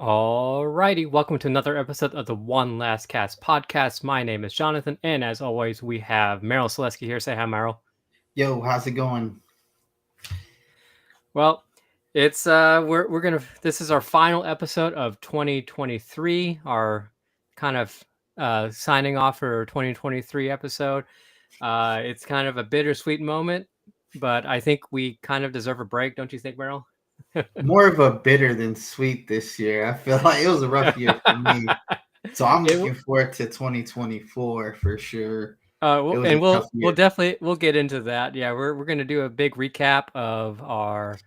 Alrighty, welcome to another episode of the One Last Cast podcast. My name is Jonathan, and as always, we have Merriel Solesky here. Say hi, Merriel. Yo, how's it going? Well, it's we're gonna. This is our final episode of 2023. Our kind of signing off for 2023 episode. It's kind of a bittersweet moment, but I think we kind of deserve a break, don't you think, Merriel? More of a bitter than sweet this year. I feel like it was a rough year for me. So I'm It, looking forward to 2024 for sure. It was a and tough we'll year. definitely we'll get into that. Yeah, we're gonna do a big recap of our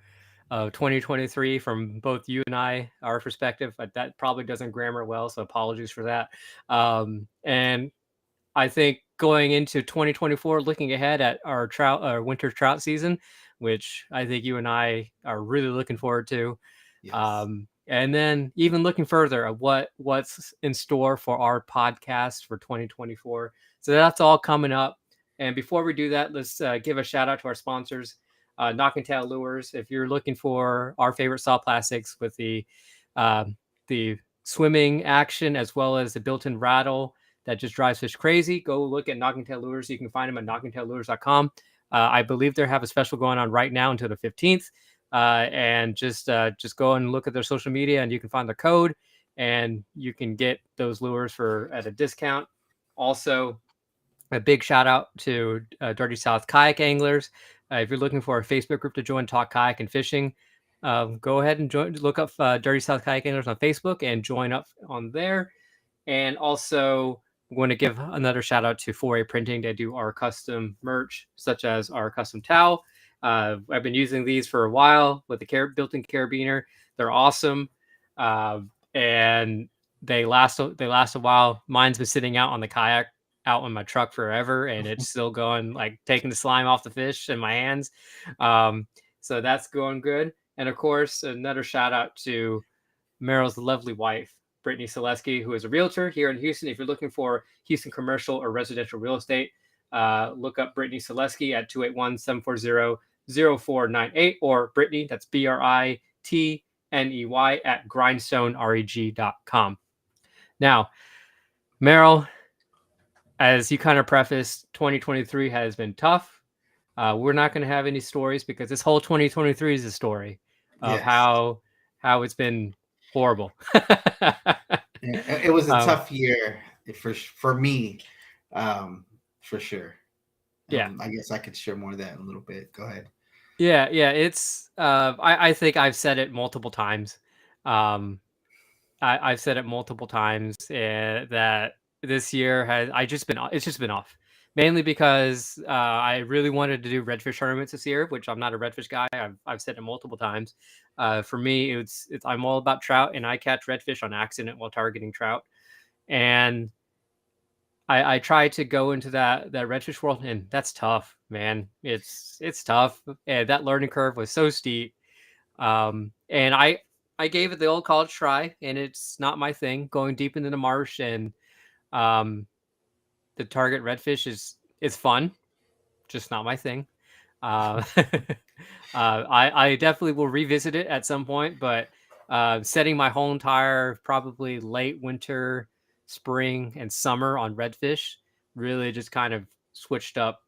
2023 from both you and our perspective. But that probably doesn't grammar well, so apologies for that. And I think going into 2024, looking ahead at our winter trout season, which I think you and I are really looking forward to. Yes. And then even looking further at what's in store for our podcast for 2024. So that's all coming up. And before we do that, let's give a shout out to our sponsors, Knocking Tail Lures. If you're looking for our favorite soft plastics with uh, the swimming action as well as the built-in rattle that just drives fish crazy, go look at Knocking Tail Lures. You can find them at knockingtaillures.com. I believe they have a special going on right now until the 15th. And just go and look at their social media, and you can find the code, and you can get those lures at a discount. Also, a big shout out to Dirty South Kayak Anglers. If you're looking for a Facebook group to join, talk kayak and fishing, go ahead and look up Dirty South Kayak Anglers on Facebook and join up on there. And also, I'm going to give another shout out to 4A Printing. They do our custom merch, such as our custom towel. I've been using these for a while with the built-in carabiner. They're awesome, and they last a while. Mine's been sitting out on the kayak, out in my truck forever, and it's still going, like taking the slime off the fish in my hands. So that's going good. And of course, another shout out to Meryl's lovely wife, Brittany Solesky, who is a realtor here in Houston. If you're looking for Houston commercial or residential real estate, look up Brittany Solesky at 281-740-0498, or Brittany, that's Britney at grindstonereg.com. Now, Meryl, as you kind of prefaced, 2023 has been tough. We're not going to have any stories because this whole 2023 is a story of Yes. how it's been horrible. It was a tough year for me, for sure. Yeah. I guess I could share more of that in a little bit. Go ahead. Yeah. It's I think I've said it multiple times. I've said it multiple times that this year it's just been off. Mainly because I really wanted to do redfish tournaments this year, which I'm not a redfish guy. I've said it multiple times. For me, it's I'm all about trout, and I catch redfish on accident while targeting trout. And I try to go into that redfish world, and that's tough, man. It's tough. And that learning curve was so steep. And I gave it the old college try, and it's not my thing. Going deep into the marsh and the target redfish is fun, just not my thing. I definitely will revisit it at some point, but setting my whole entire probably late winter, spring, and summer on redfish really just kind of switched up.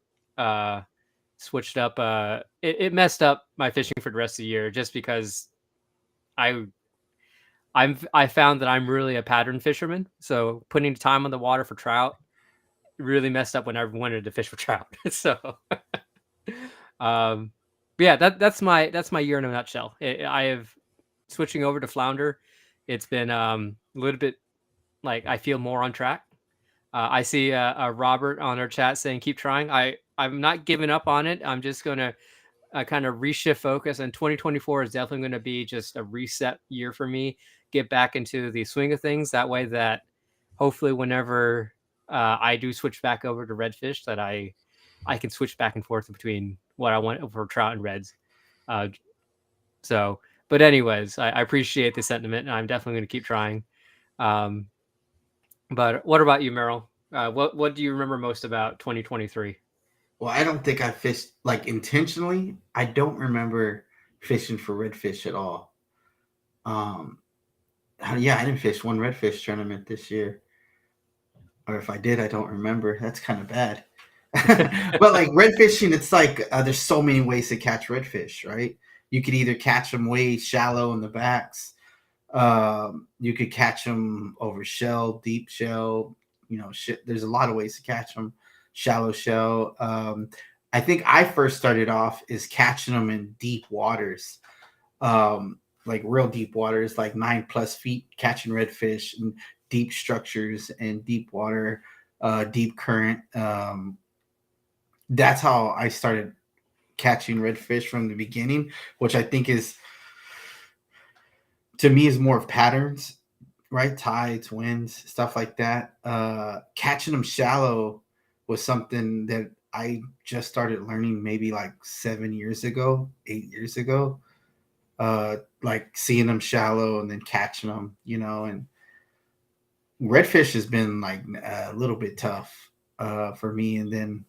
It messed up my fishing for the rest of the year just because I I found that I'm really a pattern fisherman. So putting time on the water for trout really messed up when I wanted to fish for trout. So um yeah, that's my year in a nutshell. I have switching over to flounder. It's been a little bit like I feel more on track. I see Robert on our chat saying keep trying. I'm not giving up on it. I'm just gonna kind of reshift focus, and 2024 is definitely going to be just a reset year for me. Get back into the swing of things. That way, that hopefully whenever I do switch back over to redfish, that I can switch back and forth between what I want for trout and reds. So, but anyways, I appreciate the sentiment, and I'm definitely going to keep trying. But what about you, Merrill? What do you remember most about 2023? Well, I don't think I fished like intentionally. I don't remember fishing for redfish at all. Um, Yeah, I didn't fish one redfish tournament this year, or if I did, I don't remember. That's kind of bad. But like red fishing, it's like there's so many ways to catch redfish, right? You could either catch them way shallow in the backs. You could catch them over shell, deep shell. You know, shit. There's a lot of ways to catch them. Shallow shell. I think I first started off is catching them in deep waters, like real deep waters, like 9+ feet, catching redfish and deep structures and deep water, deep current. That's how I started catching redfish from the beginning, which I think is to me is more of patterns, right? Tides, winds, stuff like that. Catching them shallow was something that I just started learning maybe like 7 years ago, 8 years ago. Like seeing them shallow and then catching them, you know, and redfish has been like a little bit tough for me. And then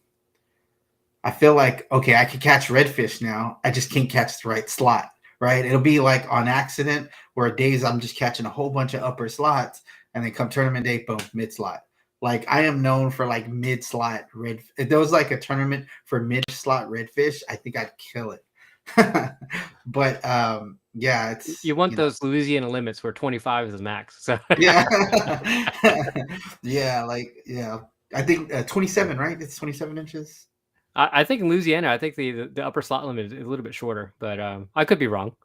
I feel like, okay, I can catch redfish now. I just can't catch the right slot, right? It'll be like on accident where days I'm just catching a whole bunch of upper slots and then come tournament day, boom, mid slot. Like I am known for like mid slot red. If there was like a tournament for mid slot redfish, I think I'd kill it. But yeah, it's You want those Louisiana limits where 25 is the max. So yeah, yeah, like yeah. I think 27, right? It's 27 inches. I think in Louisiana, I think the upper slot limit is a little bit shorter, but I could be wrong.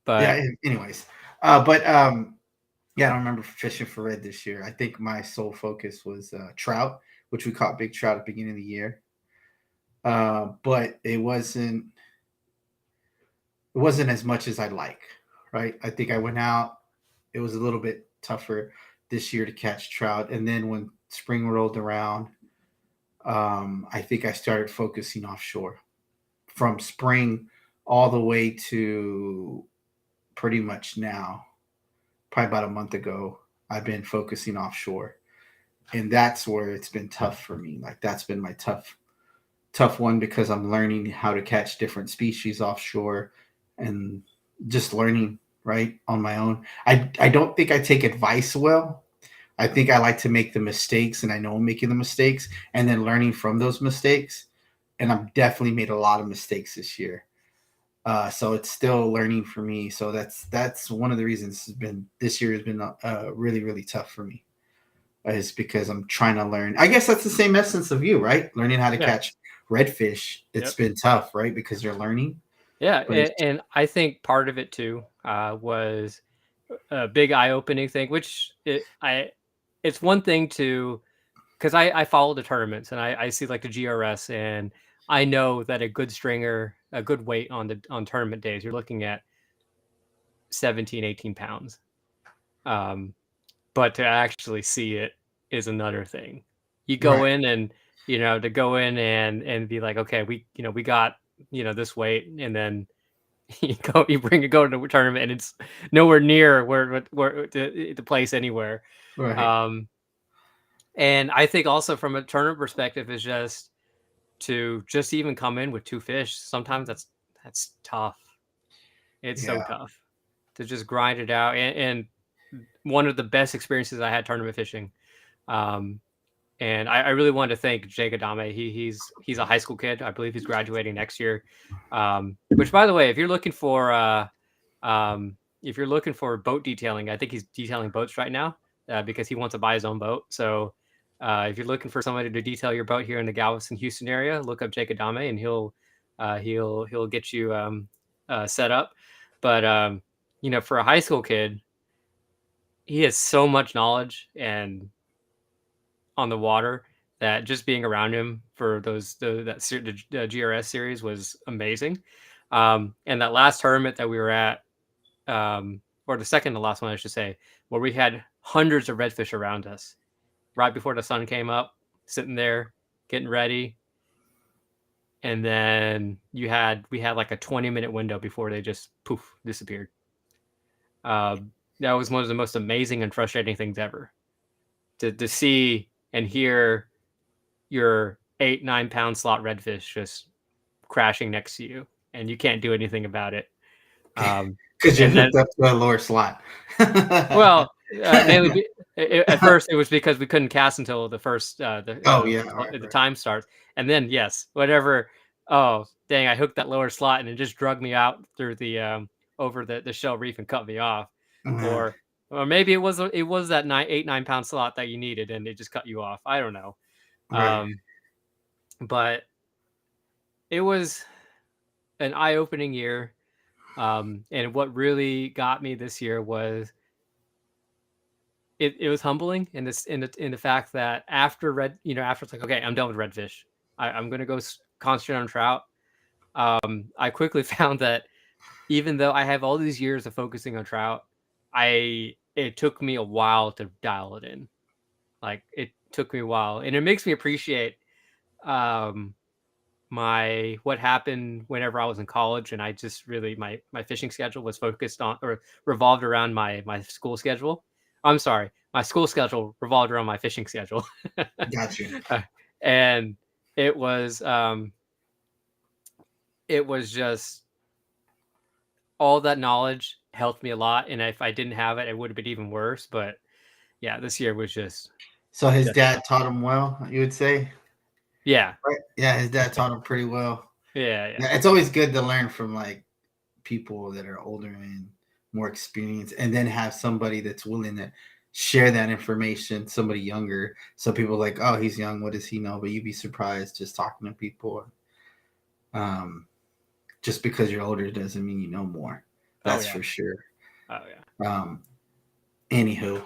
But Yeah. Anyways, but yeah, I don't remember fishing for red this year. I think my sole focus was trout, which we caught big trout at the beginning of the year. But it wasn't as much as I'd like, right? I think I went out. It was a little bit tougher this year to catch trout, and then when spring rolled around, I think I started focusing offshore from spring all the way to pretty much now. Probably about a month ago, I've been focusing offshore, and that's where it's been tough for me. Like that's been my tough one because I'm learning how to catch different species offshore and just learning right on my own. I don't think I take advice well. I think I like to make the mistakes and I know I'm making the mistakes and then learning from those mistakes. And I've definitely made a lot of mistakes this year. So it's still learning for me. So that's one of the reasons this year has been really, really tough for me is because I'm trying to learn. I guess that's the same essence of you, right? Learning how to yeah, catch redfish. It's been tough, right? Because you're learning. yeah, But it's and I think part of it too was a big eye-opening thing, which it's one thing to because I follow the tournaments and I see like the GRS and I know that a good stringer, a good weight on tournament days, you're looking at 17, 18 pounds. But to actually see it is another thing. You go right, in and to go in and be like, okay, we got this weight, and then you go to the tournament and it's nowhere near where the place anywhere. right. Um, and I think also from a tournament perspective is just to just even come in with two fish. Sometimes that's tough. It's so Yeah. tough to just grind it out. And one of the best experiences I had tournament fishing. Um, and I really wanted to thank Jake Adame. He's a high school kid. I believe he's graduating next year. Which, by the way, if you're looking for boat detailing, I think he's detailing boats right now because he wants to buy his own boat. So if you're looking for somebody to detail your boat here in the Galveston, Houston area, look up Jake Adame and he'll get you set up. But for a high school kid, he has so much knowledge and on the water that just being around him for the GRS series was amazing. And that last tournament that we were at, or the second to last one, I should say, where we had hundreds of redfish around us right before the sun came up, sitting there getting ready. And then we had like a 20-minute window before they just poof disappeared. That was one of the most amazing and frustrating things ever to see and hear your 8-9 pound slot redfish just crashing next to you and you can't do anything about it. Because you're And then, hooked up to a lower slot. well, mainly at first it was because we couldn't cast until the first Oh yeah, right, the right. time starts, and then yes, whatever. Oh dang, I hooked that lower slot and it just drug me out through the over the shell reef and cut me off, Yeah, or maybe it was that 9 pound slot that you needed and it just cut you off. I don't know, right. um, but it was an eye opening year. And what really got me this year was it was humbling in this in the fact that after after it's like, okay, I'm done with redfish. I'm gonna go concentrate on trout. I quickly found that even though I have all these years of focusing on trout, it took me a while to dial it in. Like it took me a while, and it makes me appreciate um my what happened whenever I was in college, and I just really my fishing schedule was focused on or revolved around my school schedule. I'm sorry, my school schedule revolved around my fishing schedule. Got you. Uh, and it was it was just all that knowledge helped me a lot, and if I didn't have it, it would have been even worse. But yeah, this year was So his just dad taught him well, you would say? yeah, Right? Yeah, his dad taught him pretty well. yeah, yeah. Yeah, it's always good to learn from like people that are older and more experienced, and then have somebody that's willing to share that information, somebody younger. So people are like, oh, he's young, what does he know? But you'd be surprised just talking to people. Um, just because you're older doesn't mean you know more. Oh That's yeah, for sure. oh yeah. Um, Anywho,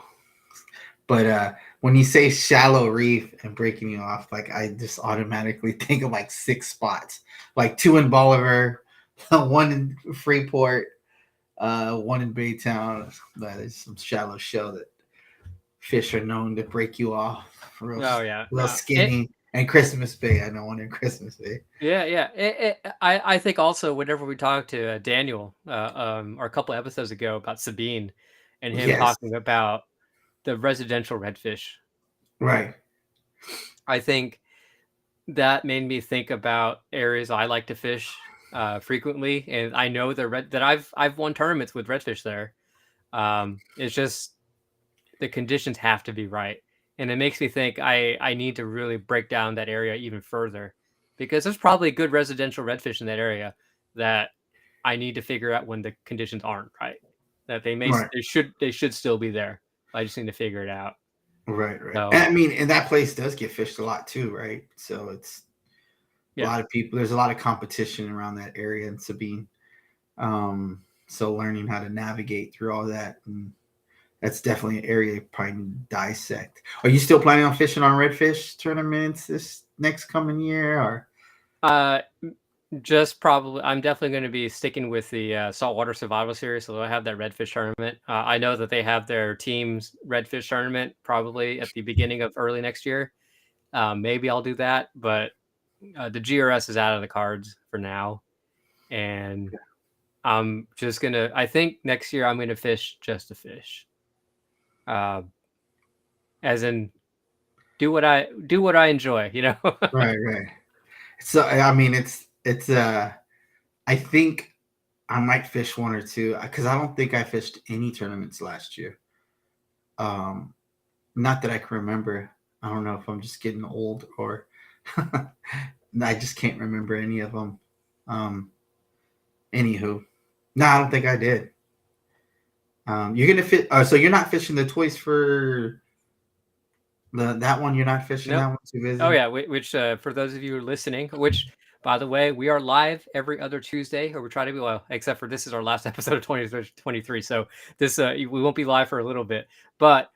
but when you say shallow reef and breaking you off, like I just automatically think of like 6 spots, like 2 in Bolivar, 1 in Freeport, 1 in Baytown. That is some shallow show that fish are known to break you off, real, Oh yeah. real It skinny. And Christmas Bay, I know 1 in Christmas Bay. Yeah, yeah. I think also whenever we talked to Daniel, or a couple episodes ago about Sabine, and him Yes, talking about the residential redfish, right, I think that made me think about areas I like to fish frequently, and I know that I've won tournaments with redfish there. It's just the conditions have to be right, and it makes me think I need to really break down that area even further, because there's probably good residential redfish in that area that I need to figure out when the conditions aren't right. That right, they should still be there. I just need to figure it out. right, right. And So I mean, and that place does get fished a lot too, right? So it's a yeah, lot of people. There's a lot of competition around that area in Sabine. So learning how to navigate through all that, and that's definitely an area you probably need to dissect. Are you still planning on fishing on redfish tournaments this next coming year, or? uh, just probably I'm definitely going to be sticking with the saltwater survival series. So I have that redfish tournament. I know that they have their team's redfish tournament probably at the beginning of early next year. Maybe I'll do that, but the GRS is out of the cards for now, and I'm just gonna. I think next year I'm gonna fish just to fish, uh, as in do what I enjoy. You know. Right, right. So I mean, it's I think I might fish 1 or 2 because I don't think I fished any tournaments last year. Um, Not that I can remember. I don't know if I'm just getting old or I just can't remember any of them. Um, Anywho, no, I don't think I did. You're gonna fit. So you're not fishing the toys for that one. You're not fishing Nope. that one. Too Oh busy. yeah, which for those of you who are listening, which by the way, we are live every other Tuesday, or we try to be, well, except for this is our last episode of 2023. So this we won't be live for a little bit, but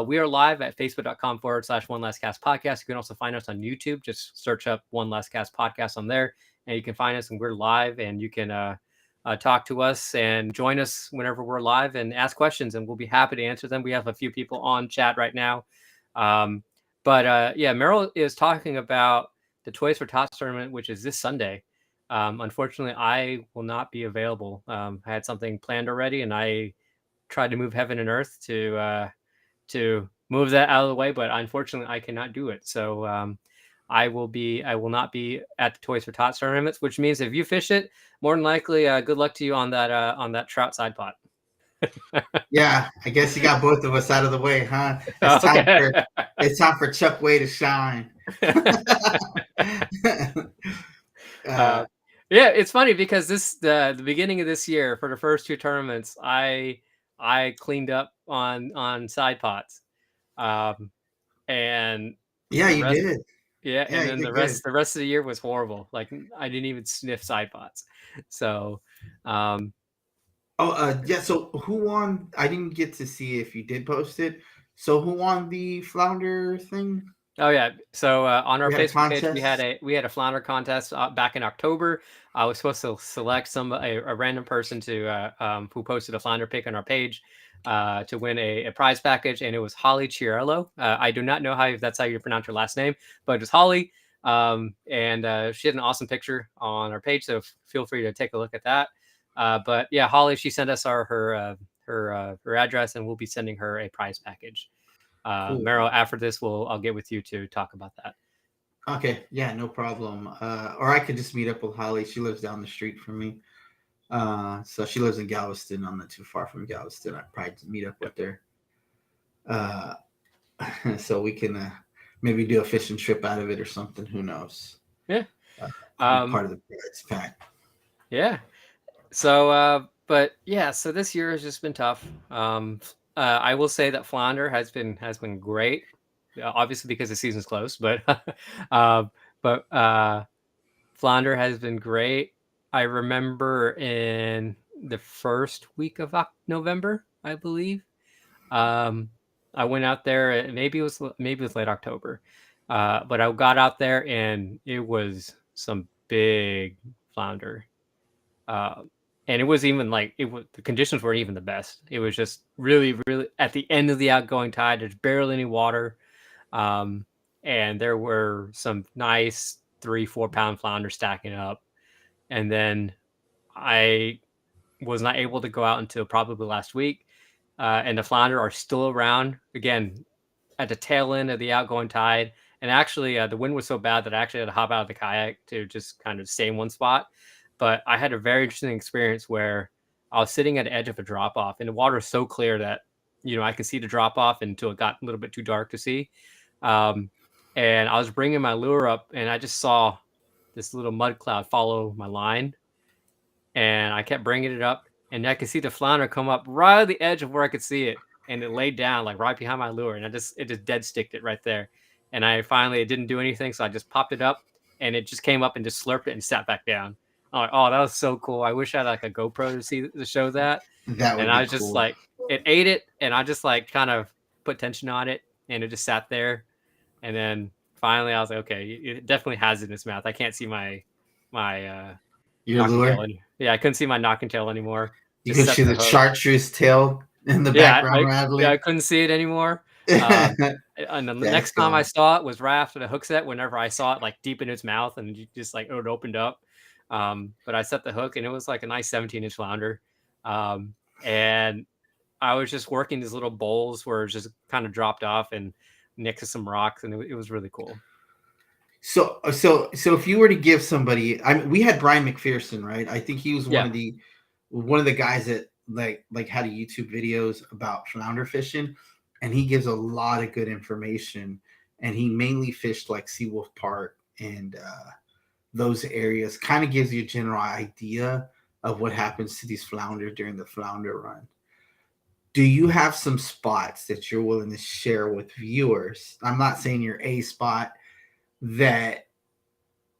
we are live at facebook.com/one last cast podcast. You can also find us on YouTube. Just search up One Last Cast podcast on there, and you can find us, and we're live, and you can talk to us and join us whenever we're live and ask questions, and we'll be happy to answer them. We have a few people on chat right now. But yeah, Merrill is talking about the Toys for Tots tournament, which is this Sunday. Unfortunately, I will not be available. I had something planned already, and I tried to move heaven and earth to move that out of the way, but unfortunately, I cannot do it. So I will not be at the Toys for Tots tournaments, which means if you fish it, more than likely, good luck to you on that trout side pot. Yeah, I guess you got both of us out of the way, huh? Okay. It's time for Chuck Way to shine. Yeah, it's funny because the beginning of this year for the first two tournaments, I cleaned up on side pots, and Yeah, the you rest, did. yeah, Yeah, and you then did good. the rest of the year was horrible. Like I didn't even sniff side pots. So, Yeah. So who won? I didn't get to see if you did post it. So who won the flounder thing? oh yeah. So on our We had a Facebook page, contest. we had a flounder contest back in October. I was supposed to select a random person to who posted a flounder pic on our page to win a prize package, and it was Holly Chiarello. I do not know how that's how you pronounce her last name, but it was Holly. And she had an awesome picture on our page, so feel free to take a look at that. But yeah, Holly, she sent us her address, and we'll be sending her a prize package. Cool. Merriel, after this, I'll get with you to talk about that. Okay. Yeah, no problem. Or I could just meet up with Holly. She lives down the street from me. So she lives in Galveston. I'm not too far from Galveston. I'd probably meet up with her. So we can maybe do a fishing trip out of it or something. Who knows? Yeah. I'll be part of the prize pack. Yeah. So, but yeah, so this year has just been tough. I will say that flounder has been great, obviously because the season's close, but uh, but flounder has been great. I remember in the first week of November, I believe. I went out there. Maybe it was late October, but I got out there and it was some big flounder. Uh, and it was even like the conditions weren't even the best. It was just really, really at the end of the outgoing tide. There's barely any water, and there were some nice 3-4 pound flounder stacking up. And then I was not able to go out until probably last week. And the flounder are still around again at the tail end of the outgoing tide. And actually, the wind was so bad that I actually had to hop out of the kayak to just kind of stay in one spot. But I had a very interesting experience where I was sitting at the edge of a drop off, and the water is so clear that I could see the drop off until it got a little bit too dark to see. Um, and I was bringing my lure up, and I just saw this little mud cloud follow my line, and I kept bringing it up, and I could see the flounder come up right at the edge of where I could see it, and it laid down like right behind my lure, and it just dead sticked it right there, and it didn't do anything, so I just popped it up, and it just came up and just slurped it and sat back down. I'm like, oh, that was so cool. I wish I had like a GoPro to show that, That and would I be was just cool. like, it ate it, and I just like kind of put tension on it, and it just sat there, and then finally I was like, okay, it definitely has it in its mouth. I can't see my Your knocking lure. tail. Yeah, I couldn't see my knocking tail anymore. You Just can set see the the hook. chartreuse tail in the Yeah, background rattling. I couldn't see it anymore. And then the That's next time I cool. saw it was right after the hook set. Whenever I saw it like deep in its mouth and just like it opened up. But I set the hook and it was like a nice 17-inch flounder. And I was just working these little bowls where it just kind of dropped off and next to some rocks, and it was really cool. So if you were to give somebody, I mean, we had Brian McPherson, right? I think he was Yeah. one of the guys that like had a YouTube videos about flounder fishing, and he gives a lot of good information. And he mainly fished like Seawolf Park and those areas. Kind of gives you a general idea of what happens to these flounder during the flounder run. Do you have some spots that you're willing to share with viewers? I'm not saying you're a spot that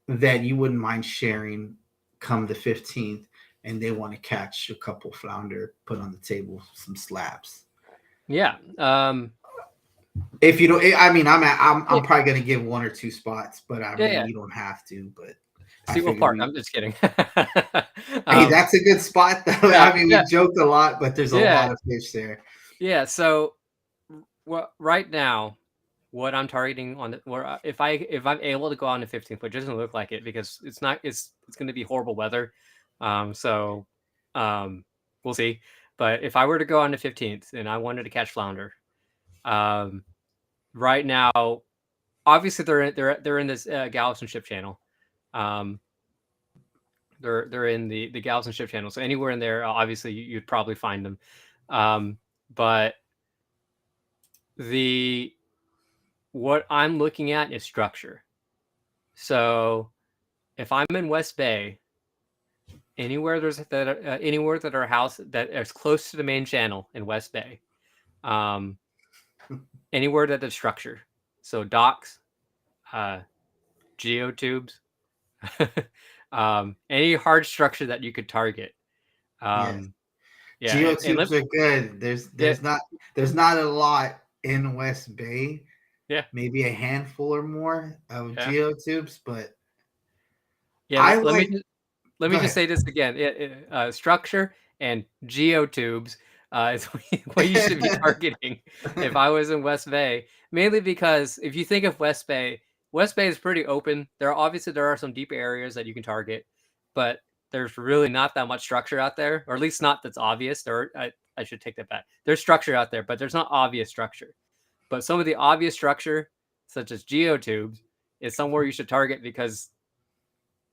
you wouldn't mind sharing come the 15th and they want to catch a couple flounder, put on the table some slabs. Yeah. If you don't, I mean, I'm probably going to give one or two spots, but I mean, Yeah. you don't have to, but Seawolf Park. I'm just kidding. Hey, that's a good spot though. Yeah, I mean, we joked a lot, but there's a yeah, lot of fish there. yeah. So, right now, what I'm targeting on if I'm able to go on the 15th, which doesn't look like it because it's not, it's going to be horrible weather. So, we'll see. But if I were to go on the 15th and I wanted to catch flounder, right now, obviously they're in this Galveston ship channel. Um, they're in the Galveston ship channel. So anywhere in there, obviously you'd probably find them. But what I'm looking at is structure. So if I'm in West Bay, anywhere that our house that is close to the main channel in West Bay, anywhere that there's structure, so docks, geotubes, any hard structure that you could target. Yes. Yeah, Geotubes are good. There's not a lot in West Bay. Yeah. Maybe a handful or more of geotubes, but yeah. Let me Go just ahead. say this again. Structure and geotubes is what you should be targeting if I was in West Bay. Mainly because if you think of West Bay is pretty open. There are some deep areas that you can target, but there's really not that much structure out there, or at least not that's obvious. I should take that back. There's structure out there, but there's not obvious structure. But some of the obvious structure, such as geotubes, is somewhere you should target because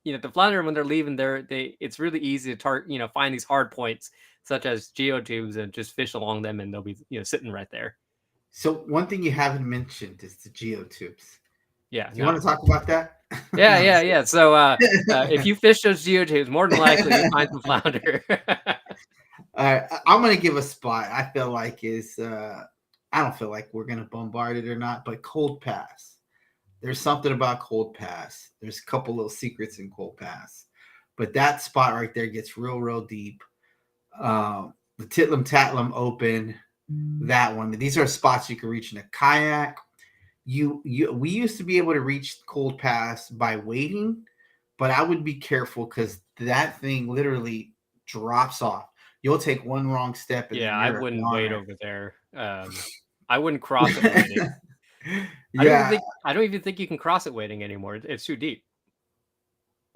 the flounder, when they're leaving, it's really easy to find these hard points such as geotubes and just fish along them, and they'll be sitting right there. So one thing you haven't mentioned is the geotubes. Yeah. Do you want to talk about that? Yeah. So if you fish those geotubes, more than likely you find some flounder. I'm gonna give a spot. I feel like I don't feel like we're gonna bombard it or not, but Cold Pass. There's something about Cold Pass. There's a couple little secrets in Cold Pass, but that spot right there gets real deep. The Titlim Tatlum Open, that one. These are spots you can reach in a kayak. We used to be able to reach Cold Pass by wading, but I would be careful because that thing literally drops off. You'll take one wrong step. And I wouldn't wade over there. I wouldn't cross it wading. Yeah. I don't even think you can cross it wading anymore. It's too deep.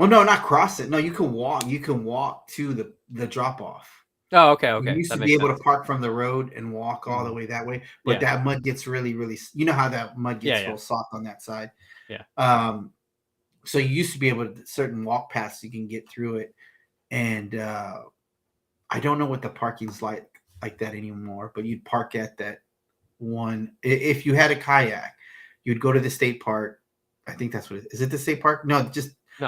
Well, no, not cross it. No, you can walk. You can walk to the drop off. Oh, okay. You used to be able to park from the road and walk all the way that way, but that mud gets really, you know how that mud gets real soft on that side. Yeah. So you used to be able to certain walk paths you can get through it, and I don't know what the parking's like that anymore. But you'd park at that one. If you had a kayak, you'd go to the state park. I think that's what it is. Is it the state park? No,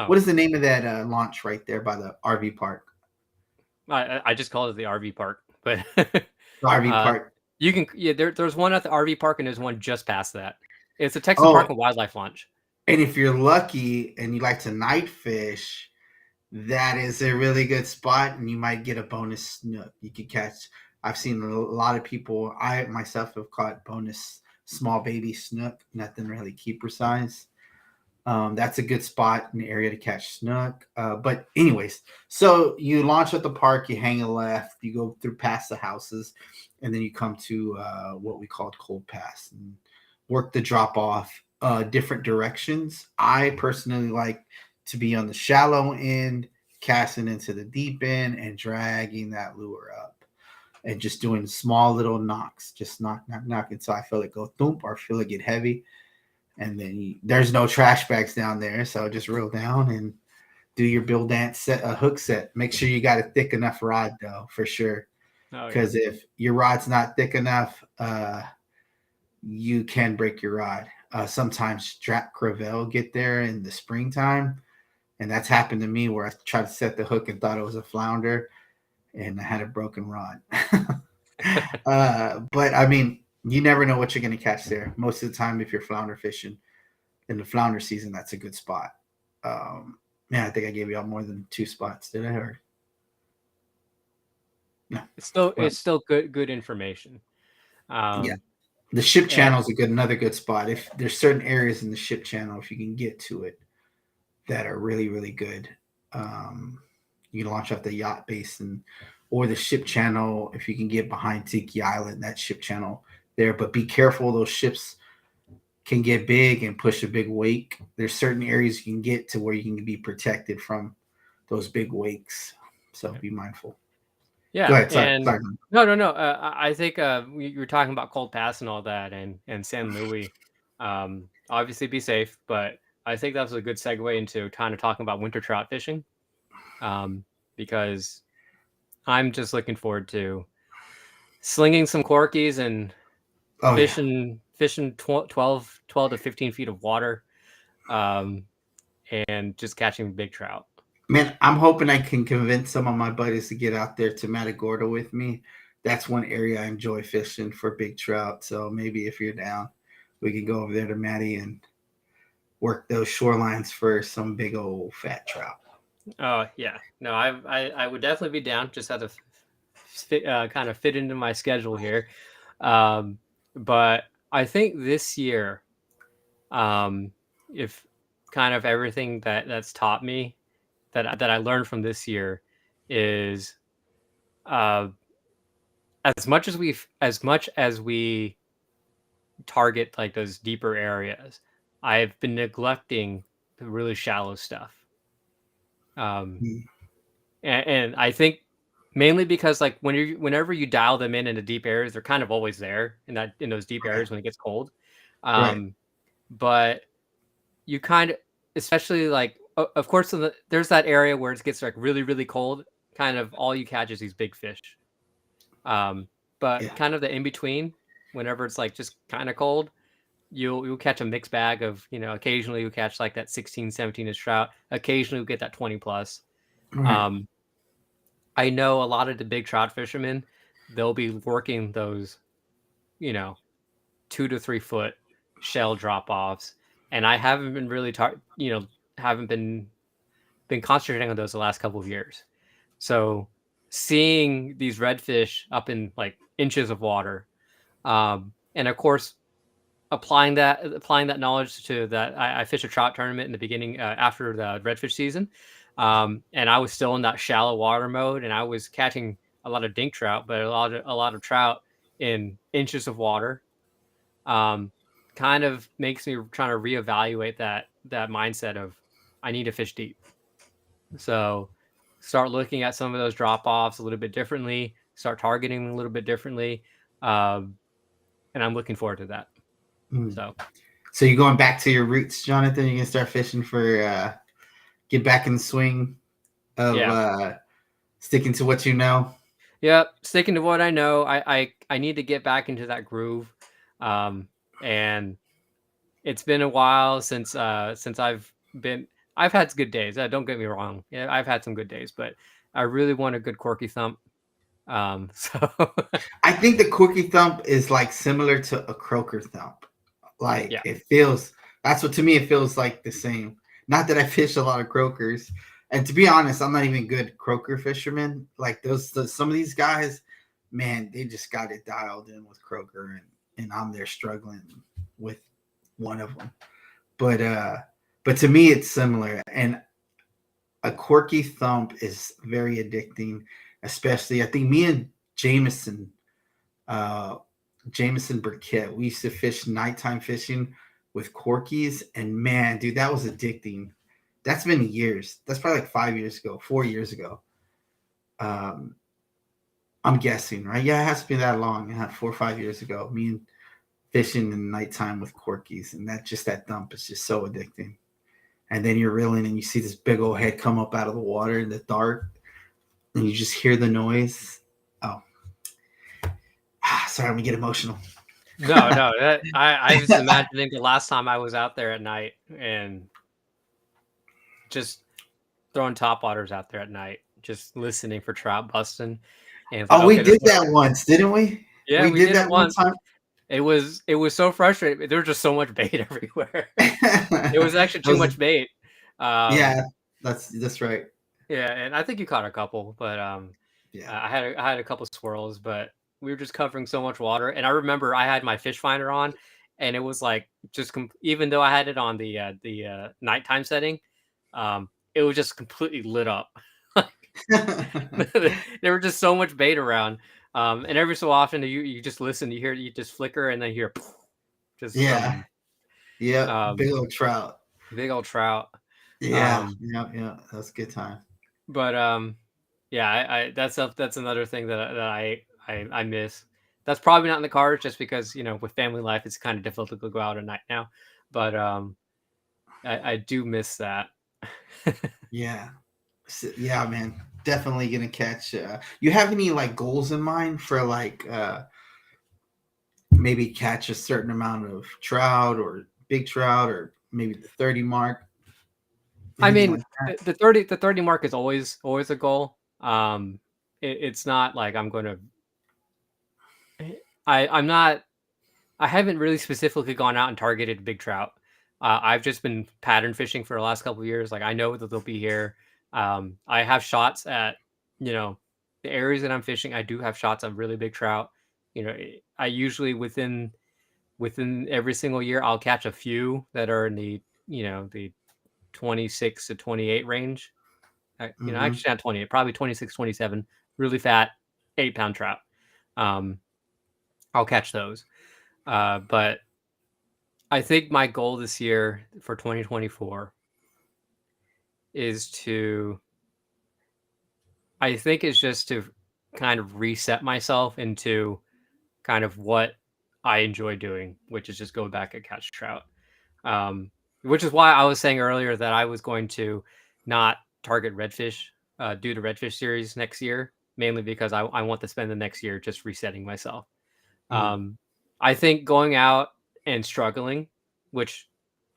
what is the name of that launch right there by the RV park? I just called it the RV park, but the RV park. You can there's one at the RV park and there's one just past that. It's a Texas Park and Wildlife Launch. And if you're lucky and you like to night fish, that is a really good spot, and you might get a bonus snook. You could catch. I've seen a lot of people. I myself have caught bonus small baby snook, nothing really keeper size. That's a good spot in the area to catch snook. But anyways, so you launch at the park, you hang a left, you go through past the houses, and then you come to what we call Cold Pass and work the drop off different directions. I personally like to be on the shallow end, casting into the deep end, and dragging that lure up, and just doing small little knocks, just knock until I feel it go thump or feel it get heavy. And then there's no trash bags down there, so just reel down and do your Bill Dance set, a hook set. Make sure you got a thick enough rod, though, for sure. Because if your rod's not thick enough, you can break your rod. Sometimes strap crevalle get there in the springtime, and that's happened to me where I tried to set the hook and thought it was a flounder, and I had a broken rod. But I mean, you never know what you're going to catch there. Most of the time, if you're flounder fishing in the flounder season, that's a good spot. I think I gave you all more than 2 spots. Did I? Or no? It's still good information. Yeah, the ship channel is another good spot. If there's certain areas in the ship channel, if you can get to it, that are really good. You can launch off the yacht basin or the ship channel if you can get behind Tiki Island. That ship channel there, but be careful. Those ships can get big and push a big wake. There's certain areas you can get to where you can be protected from those big wakes. So be mindful. Yeah. Go ahead. Sorry. No. I think you were talking about Cold Pass and all that, and San Luis. obviously be safe, but I think that was a good segue into kind of talking about winter trout fishing, because I'm just looking forward to slinging some corkies and Oh yeah, fishing 12 to 15 feet of water, um, and just catching big trout. man. I'm hoping I can convince some of my buddies to get out there to Matagorda with me. That's one area I enjoy fishing for big trout. So maybe if you're down, we can go over there to Matty and work those shorelines for some big old fat trout. Oh yeah, no, I would definitely be down. Just have to kind of fit into my schedule here, um, but I think this year, um, if kind of everything that's taught me that I learned from this year is, uh, as much as we target like those deeper areas, I've been neglecting the really shallow stuff. Um, Mm. and I think mainly because like whenever you dial them in the deep areas, they're kind of always there in those deep Right. areas when it gets cold. Right. Um, but you kind of, especially like of course there's that area where it gets like really cold. Kind of all you catch is these big fish. Um, but Yeah. kind of the in between, whenever it's like just kind of cold, you'll catch a mixed bag of, occasionally you catch like that 16, 17 inch trout. Occasionally you get that 20 plus. Right. Um, I know a lot of the big trout fishermen, they'll be working those, you know, 2 to 3 foot shell drop offs, and I haven't been really, haven't been concentrating on those the last couple of years. So seeing these redfish up in like inches of water, and of course applying that knowledge to that. I fished a trout tournament in the beginning, after the redfish season, and I was still in that shallow water mode, and I was catching a lot of dink trout, but a lot of trout in inches of water. Um, Kind of makes me trying to reevaluate that mindset of I need to fish deep. So start looking at some of those drop offs a little bit differently. Start targeting a little bit differently, um, and I'm looking forward to that. Mm. So So you're going back to your roots, Jonathan. You're gonna start fishing for get back in the swing of yeah. sticking to what you know. Yep, sticking to what I know. I need to get back into that groove, and it's been a while since I've had good days. Don't get me wrong. Yeah, I've had some good days, but I really want a good corky thump. So I think the quickie thump is like similar to a croaker thump. Like yeah, it feels. That's what to me it feels like the same. Not that I fish a lot of croakers, and to be honest, I'm not even good croaker fisherman. Like some of these guys, man, they just got it dialed in with croaker, and I'm there struggling with one of them. But to me, it's similar, and a quirky thump is very addicting. Especially, I think me and Jameson uh, Jameson Burkett. We used to fish nighttime fishing with corkies, and man, dude, that was addicting. That's been years. That's probably like 5 years ago, 4 years ago. Um, I'm guessing, right? Yeah, it has to be that long. Yeah, 4 or 5 years ago. Me and fishing in nighttime with corkies, and that thump is just so addicting. And then you're reeling, and you see this big old head come up out of the water in the dark, and you just hear the noise. Oh, sorry, I'm gonna get emotional. no, I was imagining the last time I was out there at night and just throwing top waters out there at night, just listening for trout busting, and it's like, Oh, we okay, did that once, didn't we? yeah, We we did did it that one once. time. It was so frustrating. There was just so much bait everywhere. It was actually too Those, much bait. Um, yeah, that's right. yeah, and I think you caught a couple, but Yeah. I had a couple swirls, but we were just covering so much water. And I remember I had my fish finder on, and it was like just even though I had it on the nighttime setting, it was just completely lit up. There were just so much bait around, and every so often you just listen, you just flicker, and then you hear just Yeah. some Yep. um, Big old trout. big old trout. Yeah. Um, Yeah. That's a good time. but yeah, that's another thing that I miss. That's probably not in the cards just because with family life it's kind of difficult to go out at night now. but I do miss that. Yeah. Yeah, man. Definitely gonna catch. You have any like goals in mind for like maybe catch a certain amount of trout or big trout or maybe the 30 mark? I Anything mean, like that? the 30 mark is always a goal. It's not like I'm going to. I'm not. I haven't really specifically gone out and targeted big trout. I've just been pattern fishing for the last couple of years. Like I know that they'll be here. I have shots at you know the areas that I'm fishing. I do have shots of really big trout. I usually within every single year I'll catch a few that are in the 26 to 28 range. Mm-hmm. Actually not 28, probably 26, 27, really fat 8-pound trout. Um, I'll catch those. But I think my goal this year for 2024 is I think is just to kind of reset myself into kind of what I enjoy doing, which is just go back and catch trout. Um, which is why I was saying earlier that I was going to not target redfish, do the redfish series next year, mainly because I want to spend the next year just resetting myself. Mm. Um, I think going out and struggling, which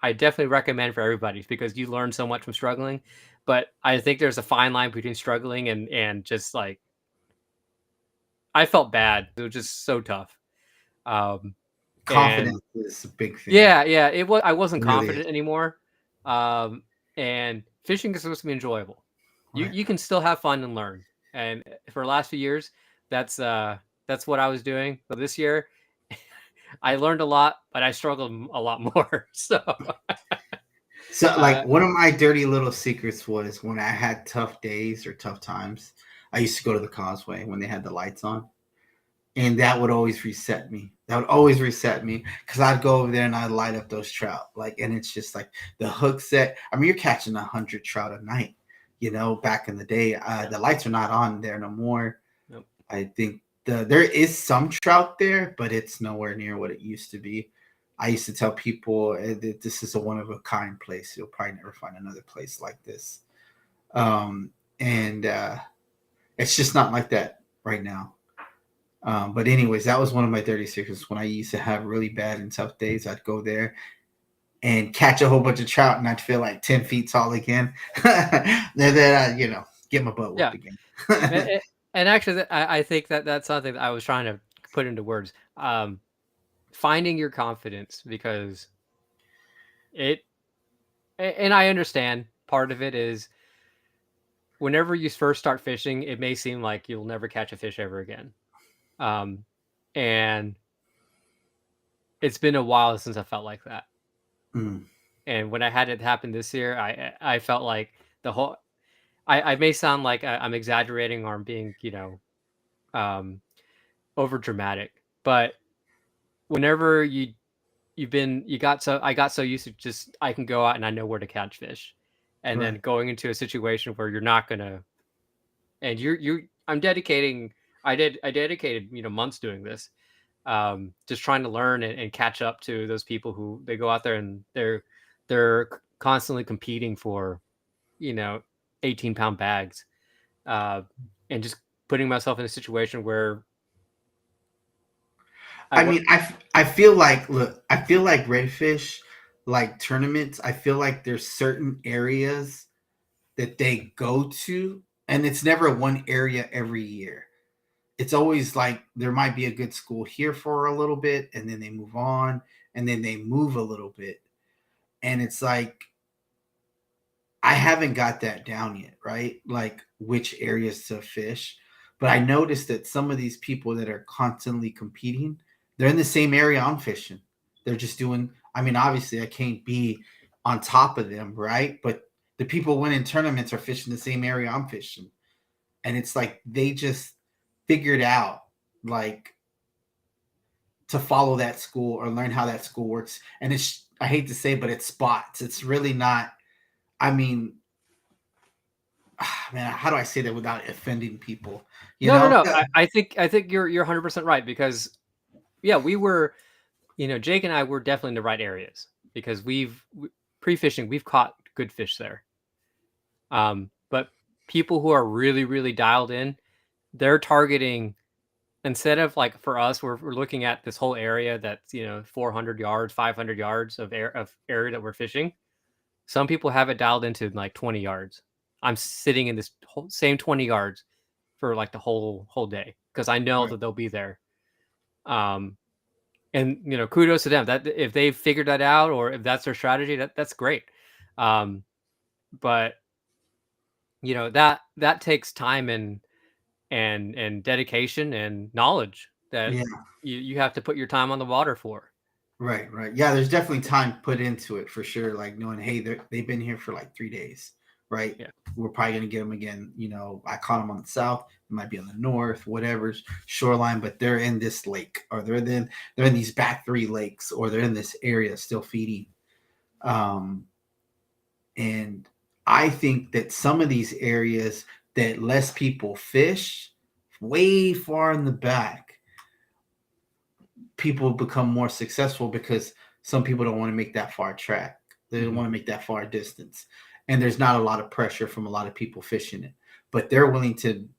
I definitely recommend for everybody because you learn so much from struggling. But I think there's a fine line between struggling and just like I felt bad. It was just so tough. Um, and Confidence is a big thing. yeah, it was. I wasn't It really is. confident anymore. And fishing is supposed to be enjoyable. You Right. you can still have fun and learn. And for the last few years, that's what I was doing. But this year, I learned a lot, but I struggled a lot more. So, So, like, uh, one of my dirty little secrets was when I had tough days or tough times, I used to go to the causeway when they had the lights on. And that would always reset me. That would always reset me because I'd go over there and I'd light up those trout. Like, and it's just like the hook set. I mean, you're catching 100 trout a night. Back in the day, yeah, the lights are not on there no more. nope. I think there is some trout there, but it's nowhere near what it used to be. I used to tell people that this is a one of a kind place. You'll probably never find another place like this. And It's just not like that right now. But anyways, that was one of my dirty secrets. When I used to have really bad and tough days, I'd go there and catch a whole bunch of trout, and I'd feel like 10 feet tall again. And then get my butt whooped Yeah. again. And actually, I think that that's something that I was trying to put into words. Finding your confidence because it, and I understand part of it is whenever you first start fishing, it may seem like you'll never catch a fish ever again. Um, and it's been a while since I felt like that. Mm, And when I had it happen this year, I felt like the whole. I may sound like I'm exaggerating or I'm being um, over dramatic, but whenever I got so used to just I can go out and I know where to catch fish, and then right. going into a situation where you're not gonna and you're I'm dedicating I dedicated months doing this, just trying to learn and catch up to those people who they go out there and they're constantly competing for 18-pound bags, uh, and just putting myself in a situation where I I work. mean, I feel like look, I feel like redfish, like tournaments. I feel like there's certain areas that they go to, and it's never one area every year. It's always like there might be a good school here for a little bit, and then they move on, and then they move a little bit, and it's like I haven't got that down yet, right? Like which areas to fish. But I noticed that some of these people that are constantly competing, they're in the same area I'm fishing. They're just doing, I mean, obviously I can't be on top of them, right? But the people winning tournaments are fishing the same area I'm fishing. And it's like they just figured out like to follow that school or learn how that school works. And it's I hate to say, but it's spots. It's really not, I mean, man, how do I say that without offending people? You No, no, know? no. I think you're 100% right because yeah, we were Jake and I were definitely in the right areas. because pre-fishing, we've caught good fish there. But people who are really, really dialed in, they're targeting, instead of like for us, we're looking at this whole area that's 400 yards, 500 yards of area that we're fishing. Some people have it dialed into like 20 yards. I'm sitting in this same 20 yards for like the whole day because I know that they'll be there. And kudos to them that if they've figured that out or if that's their strategy, that's great. But that takes time and dedication and knowledge that you have to put your time on the water for. Right. Yeah, there's definitely time put into it for sure. Like knowing, hey, they've been here for like 3 days, right? Yeah. We're probably gonna get them again. I caught them on the south. It might be on the north, whatever shoreline, but they're in this lake, or they're in these back 3 lakes, or they're in this area still feeding. And I think that some of these areas that less people fish, way far in the back, people become more successful because some people don't want to make that far track. They don't want to make that far distance. And there's not a lot of pressure from a lot of people fishing it. But they're willing to,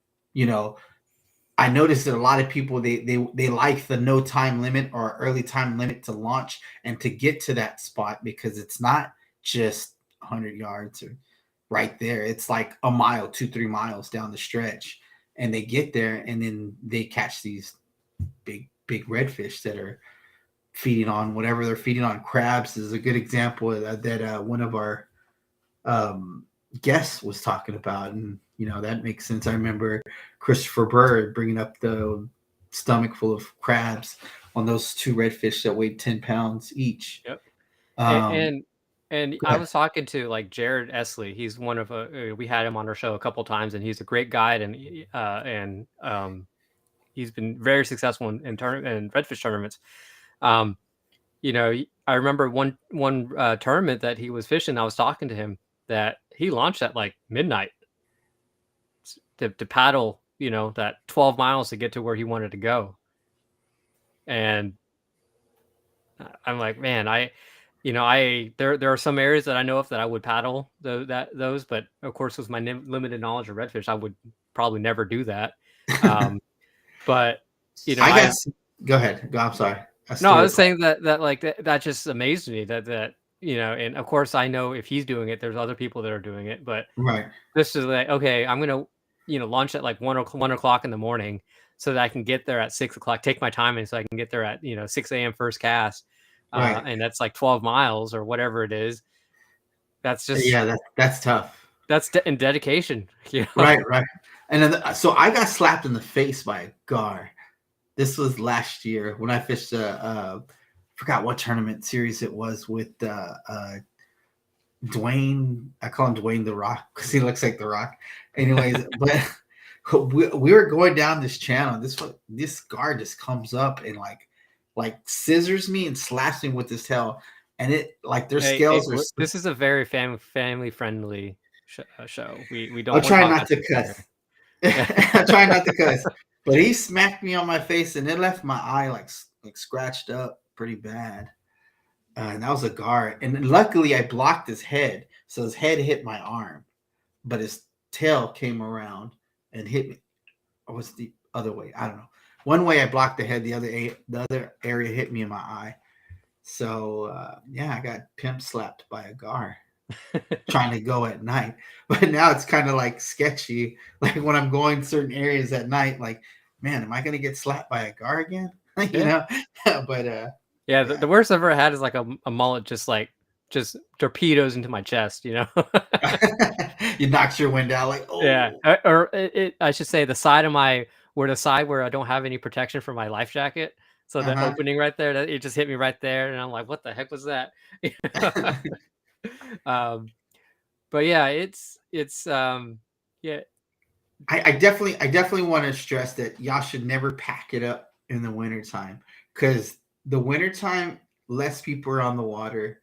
I noticed that a lot of people, they like the no time limit or early time limit to launch and to get to that spot, because it's not just 100 yards or right there. It's like a mile, 2-3 miles down the stretch. And they get there and then they catch these big redfish that are feeding on whatever they're feeding on. Crabs is a good example of that one of our guests was talking about, and that makes sense. I remember Christopher Bird bringing up the stomach full of crabs on those 2 redfish that weighed 10 pounds each. Yep. And I was talking to like Jared Esley. He's one of we had him on our show a couple times, and he's a great guide, and he's been very successful in redfish tournaments. I remember one tournament that he was fishing. I was talking to him that he launched at like midnight to paddle, that 12 miles to get to where he wanted to go. And I'm like, man, there are some areas that I know of that I would paddle those, but of course with my limited knowledge of redfish, I would probably never do that. But go ahead. I'm sorry. I was saying that just amazed me that and of course I know if he's doing it, there's other people that are doing it, but this is like, okay, I'm gonna launch at like 1 o'clock in the morning so that I can get there at 6 o'clock, take my time in so I can get there at 6 a.m. first cast, and that's like 12 miles or whatever it is. That's just that's tough. That's in dedication. Right. And then, so I got slapped in the face by a gar. This was last year when I fished forgot what tournament series it was with Dwayne. I call him Dwayne the Rock because he looks like the Rock. Anyways, but we were going down this channel. This gar just comes up and like scissors me and slaps me with his tail, and it like their scales are. This is a very family friendly show. We don't. I'll try not to cuss. I'll try not to cuss. But he smacked me on my face, and it left my eye like scratched up pretty bad. And that was a gar. And luckily, I blocked his head, so his head hit my arm, but his tail came around and hit me. Or was it the other way? I don't know. One way I blocked the head, the other area hit me in my eye. So I got pimp slapped by a gar. Trying to go at night, but now it's kind of like sketchy, like when I'm going certain areas at night, like, man, am I gonna get slapped by a gar again? But the worst I've ever had is like a mullet just torpedoes into my chest. You knocked your wind out, like, oh yeah, or I should say the side where I don't have any protection for my life jacket, so the opening right there, it just hit me right there, and I'm like, what the heck was that? But yeah, it's I definitely want to stress that y'all should never pack it up in the wintertime, because the wintertime less people are on the water.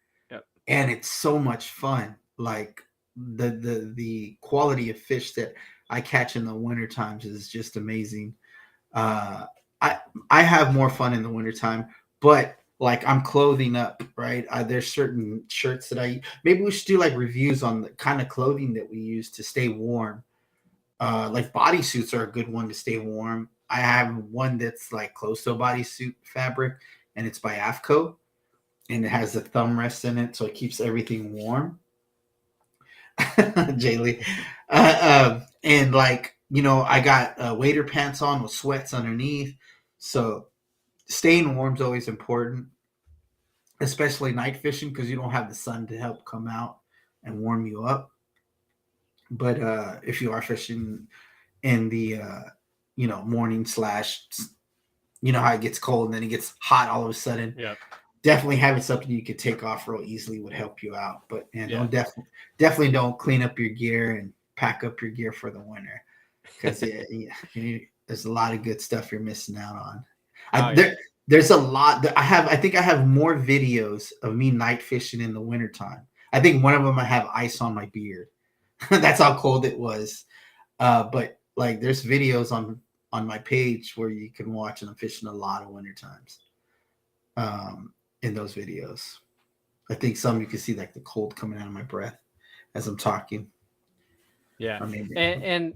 And it's so much fun. Like the quality of fish that I catch in the winter times is just amazing. I have more fun in the wintertime, but like I'm clothing up, right? There's certain shirts that maybe we should do like reviews on the kind of clothing that we use to stay warm. Like bodysuits are a good one to stay warm. I have one that's like close to a bodysuit fabric, and it's by AFCO, and it has the thumb rest in it, so it keeps everything warm. Jaylee, and like I got wader pants on with sweats underneath, so staying warm is always important, especially night fishing because you don't have the sun to help come out and warm you up. But if you are fishing in the morning slash, how it gets cold and then it gets hot all of a sudden. Yeah. Definitely having something you could take off real easily would help you out. But don't definitely don't clean up your gear and pack up your gear for the winter because there's a lot of good stuff you're missing out on. There's a lot that I think I have more videos of me night fishing in the wintertime. I think one of them I have ice on my beard. That's how cold it was. But like there's videos on my page where you can watch, and I'm fishing a lot of winter times. In those videos, I think some you can see like the cold coming out of my breath as I'm talking. Yeah, and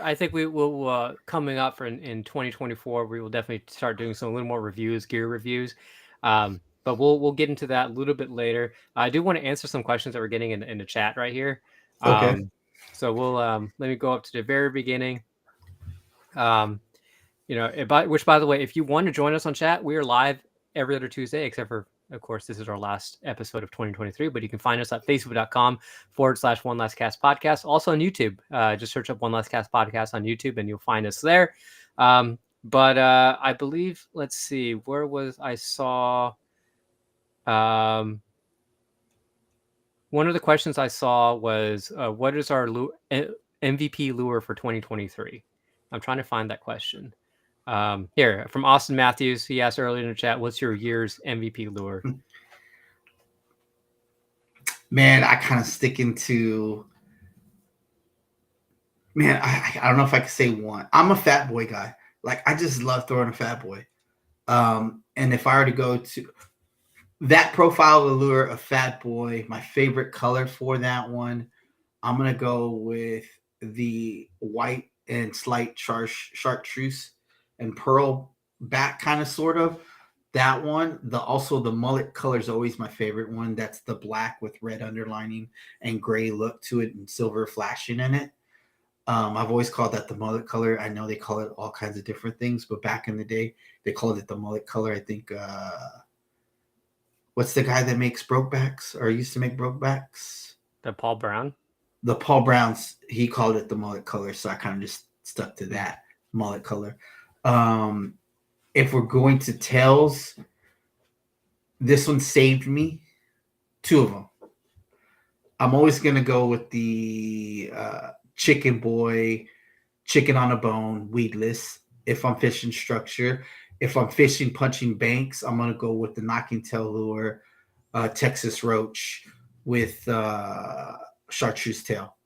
I think we will coming up in 2024. We will definitely start doing a little more reviews, gear reviews. But we'll get into that a little bit later. I do want to answer some questions that we're getting in the chat right here. Okay. So we'll let me go up to the very beginning. Which by the way, if you want to join us on chat, we are live every other Tuesday, except for, of course, this is our last episode of 2023, but you can find us at facebook.com/One Last Cast Podcast. Also on YouTube, just search up One Last Cast Podcast on YouTube and you'll find us there. But I believe, let's see, where was I saw one of the questions I saw was, what is our MVP lure for 2023? I'm trying to find that question. Here from Austin Matthews, he asked earlier in the chat, what's your year's MVP lure? Man, I kind of stick into, I don't know if I could say one. I'm a fat boy guy. Like I just love throwing a fat boy. And if I were to go to that profile of the lure, a fat boy, my favorite color for that one, I'm gonna go with the white and slight chartreuse and pearl back, kind of sort of that one. Also the mullet color is always my favorite one. That's the black with red underlining and gray look to it and silver flashing in it. I've always called that the mullet color. I know they call it all kinds of different things, but back in the day they called it the mullet color. I think what's the guy that makes brokebacks or used to make brokebacks? The Paul Brown. The Paul Browns, he called it the mullet color, so I kind of just stuck to that mullet color. If we're going to tails, this one saved me. Two of them. I'm always going to go with the chicken boy, chicken on a bone, weedless. If I'm fishing structure, if I'm fishing punching banks, I'm going to go with the knocking tail lure, Texas roach with chartreuse tail.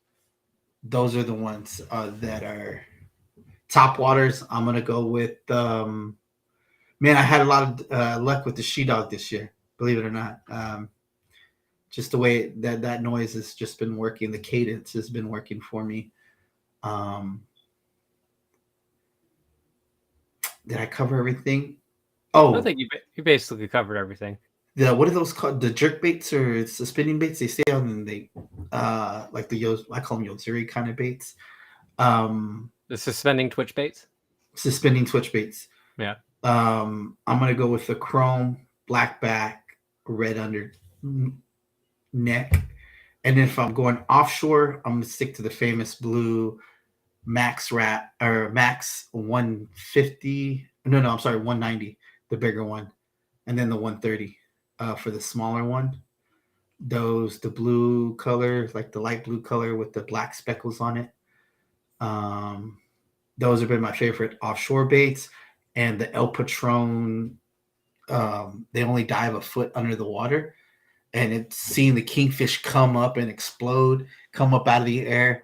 Those are the ones that are top waters. I'm going to go with, I had a lot of luck with the she-dog this year, believe it or not. Just the way that noise has just been working. The cadence has been working for me. Did I cover everything? Oh, I think you basically covered everything. What are those called? The jerk baits or it's the spinning baits they stay on, and they like I call them Yozuri kind of baits. The suspending twitch baits. Suspending twitch baits. Yeah. I'm gonna go with the chrome, black back, red under neck, and then if I'm going offshore, I'm gonna stick to the famous blue Max Rat or Max 150. No, I'm sorry, 190, the bigger one, and then the 130 for the smaller one. The blue color, like the light blue color with the black speckles on it. Those have been my favorite offshore baits. And the El Patron, they only dive a foot under the water. And it's seeing the kingfish come up and explode, come up out of the air.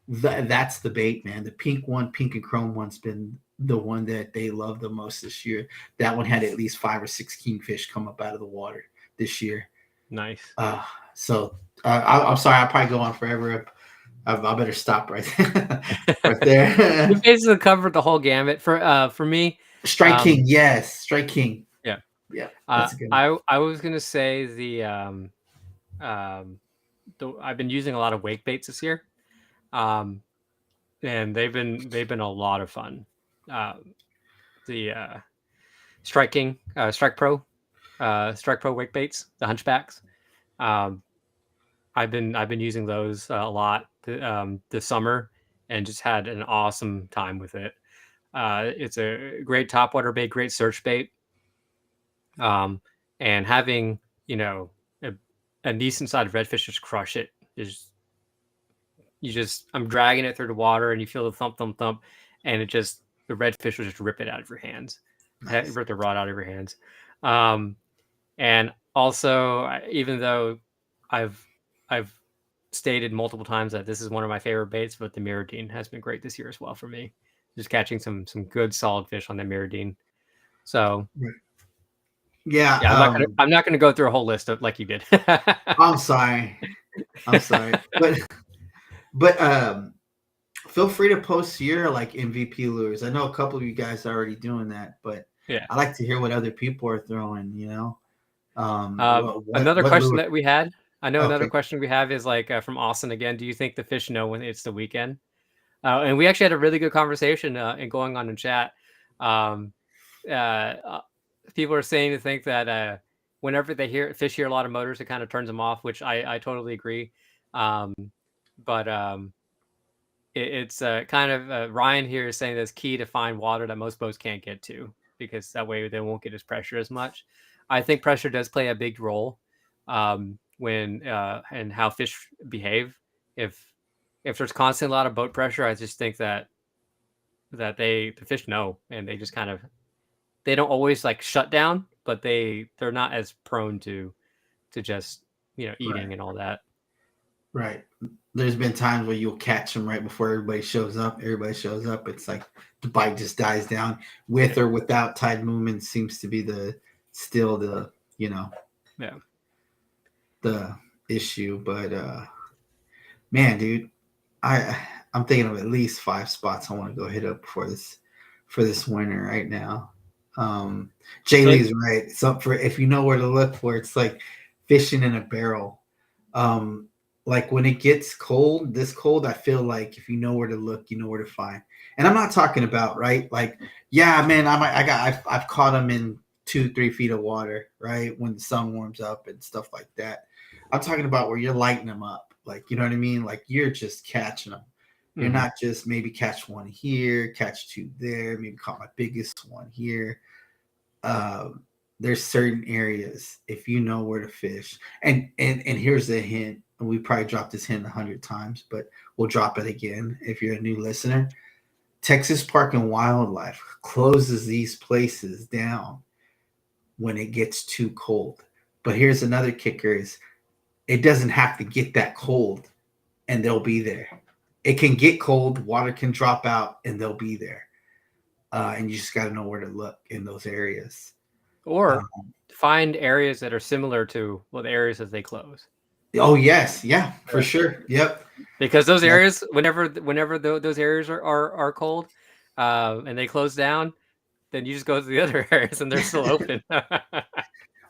That's the bait, man. The pink and chrome one's been the one that they love the most this year. That one had at least 5 or 6 kingfish come up out of the water this year. Nice. So I'm sorry, I'll probably go on forever. I better stop right there. Right there. We basically covered the whole gamut for me. Strike King, yes, Strike King. Yeah. Yeah, that's a good one. I was gonna say I've been using a lot of wake baits this year, and they've been a lot of fun. The Strike King, Strike Pro wake baits, the hunchbacks. I've been using those a lot this summer, and just had an awesome time with it. It's a great topwater bait, great search bait, and having a decent sized redfish just crush it is I'm dragging it through the water, and you feel the thump thump thump, and the redfish will just rip it out of your hands, Nice. rip the rod out of your hands. And also, even though I've stated multiple times that this is one of my favorite baits, but the Mirrodine has been great this year as well for me. Just catching some good solid fish on the Mirrodine. So yeah, I'm not gonna go through a whole list of like you did. I'm sorry, but feel free to post your like MVP lures. I know a couple of you guys are already doing that, but yeah, I like to hear what other people are throwing. Another question that we had. Another Okay. question we have is like from Austin again. Do you think the fish know when it's the weekend? And we actually had a really good conversation and going on in chat. People are saying to think that whenever they hear a lot of motors, it kind of turns them off, which I totally agree. But it's kind of Ryan here is saying that's key to find water that most boats can't get to, because that way they won't get as pressure as much. I think pressure does play a big role when and how fish behave. If there's constantly a lot of boat pressure, I just think that the fish know, and they just kind of, they don't always like shut down, but they're not as prone to just eating Right. and all that. Right. There's been times where you'll catch them right before everybody shows up. It's like the bite just dies down with or without tide movement. Seems to be the the issue. But man, dude, I'm thinking of at least 5 spots I want to go hit up for this winter right now. Jay Lee's right. So if you know where to look for, it's like fishing in a barrel. Like when it gets cold, this cold, I feel like if you know where to look, you know where to find. And I'm not talking about, right? Like, yeah, man, I've caught them in 2-3 feet of water, right? When the sun warms up and stuff like that. I'm talking about where you're lighting them up. Like, you know what I mean? Like you're just catching them. You're not just maybe catch one here, catch 2 there, maybe caught my biggest one here. There's certain areas if you know where to fish. And here's the hint. And we probably dropped this hint 100 times, but we'll drop it again if you're a new listener. Texas Park and Wildlife closes these places down when it gets too cold. But here's another kicker is it doesn't have to get that cold and they'll be there. It can get cold, water can drop out, and they'll be there. And you just got to know where to look in those areas. Or find areas that are similar to the areas that they close. Oh yes, yeah, for sure. Yep. Because those areas, whenever those areas are cold, and they close down, then you just go to the other areas and they're still open.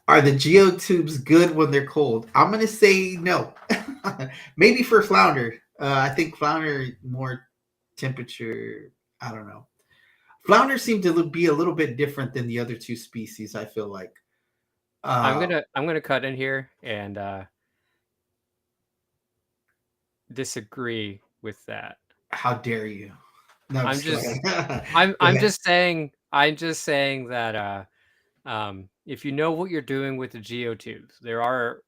Are the geotubes good when they're cold? I'm gonna say no. Maybe for flounder. I think flounder more temperature. I don't know. Flounder seem to be a little bit different than the other 2 species. I feel like. I'm gonna cut in here and disagree with that. How dare you? No, I'm just saying that if you know what you're doing with the geotubes, there are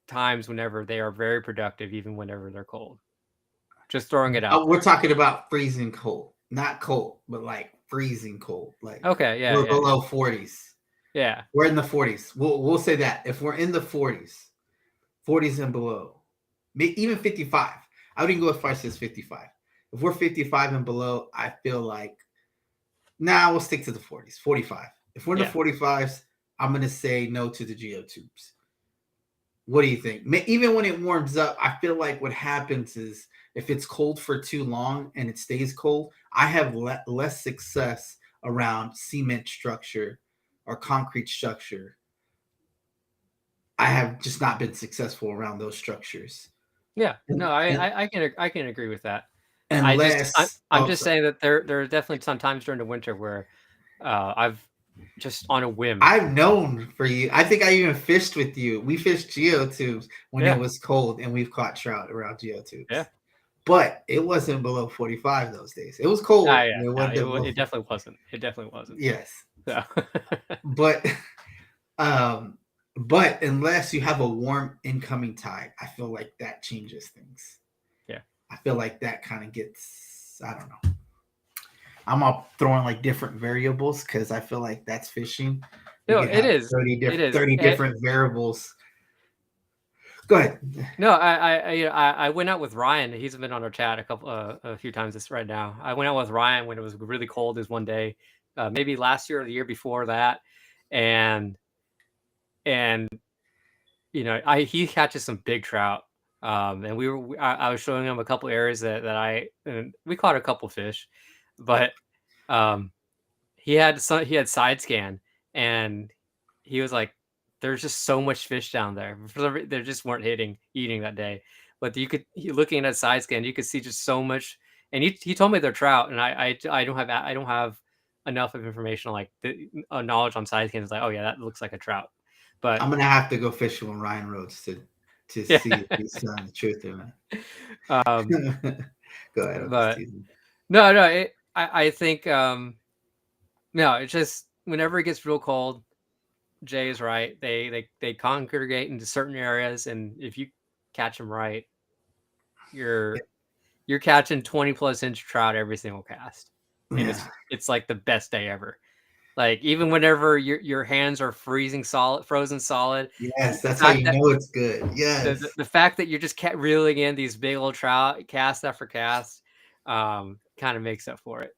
times whenever they are very productive, even whenever they're cold. Just throwing it out. We're talking about freezing cold, not cold, but like freezing cold. Like okay, yeah, we're below 40s. Yeah, we're in the 40s. We'll say that if we're in the 40s and below, even 55. I wouldn't go as far as 55. If we're 55 and below, I feel like Nah, we'll stick to the 40s. 45. If we're in the Yeah. 45s, I'm gonna say no to the geotubes. What do you think? Even when it warms up, I feel like what happens is if it's cold for too long and it stays cold, I have less success around cement structure or concrete structure. I have just not been successful around those structures. Yeah. No, Un- I can agree with that. Unless, I'm oh, just sorry. saying that there are definitely some times during the winter where I've just on a whim. I've known for you. I think I even fished with you. We fished geotubes when it Yeah. was cold, and we've caught trout around Yeah. geotubes. But it wasn't below 45 those days. It was cold. Yeah. It No, wasn't below. it definitely wasn't. It definitely wasn't. Yes, So but um, but unless you have a warm incoming tide, I feel like that changes things. yeah. I feel like that kind of gets. I don't know. I'm all throwing like different variables because I feel like that's fishing. You No, could it have is. It is. 30 different variables. Go ahead. No, I went out with Ryan. He's been on our chat a few times this right now. I went out with Ryan when it was really cold. This one day, maybe last year or the year before that, and and he catches some big trout. And I was showing him a couple areas and we caught a couple fish, but um, he had side scan, and he was like, "There's just so much fish down there. There just weren't eating that day." But looking at side scan, you could see just so much. And he told me they're trout, and I don't have enough of information like knowledge on side scan. It's like, oh yeah, that looks like a trout. But I'm gonna have to go fishing with Ryan Rhodes to yeah, see if he's telling the truth or um, not. Go ahead. I'm just but teasing. no, I think no, it's just whenever it gets real cold. Jay is right. They congregate into certain areas, and if you catch them right, you're you're catching 20+ inch trout every single cast, and Yeah. it's like the best day ever. Like even whenever your hands are frozen solid, Yes, the that's how fact you that know it's good. Yes. the fact that you're just reeling in these big old trout cast after cast, kind of makes up for it.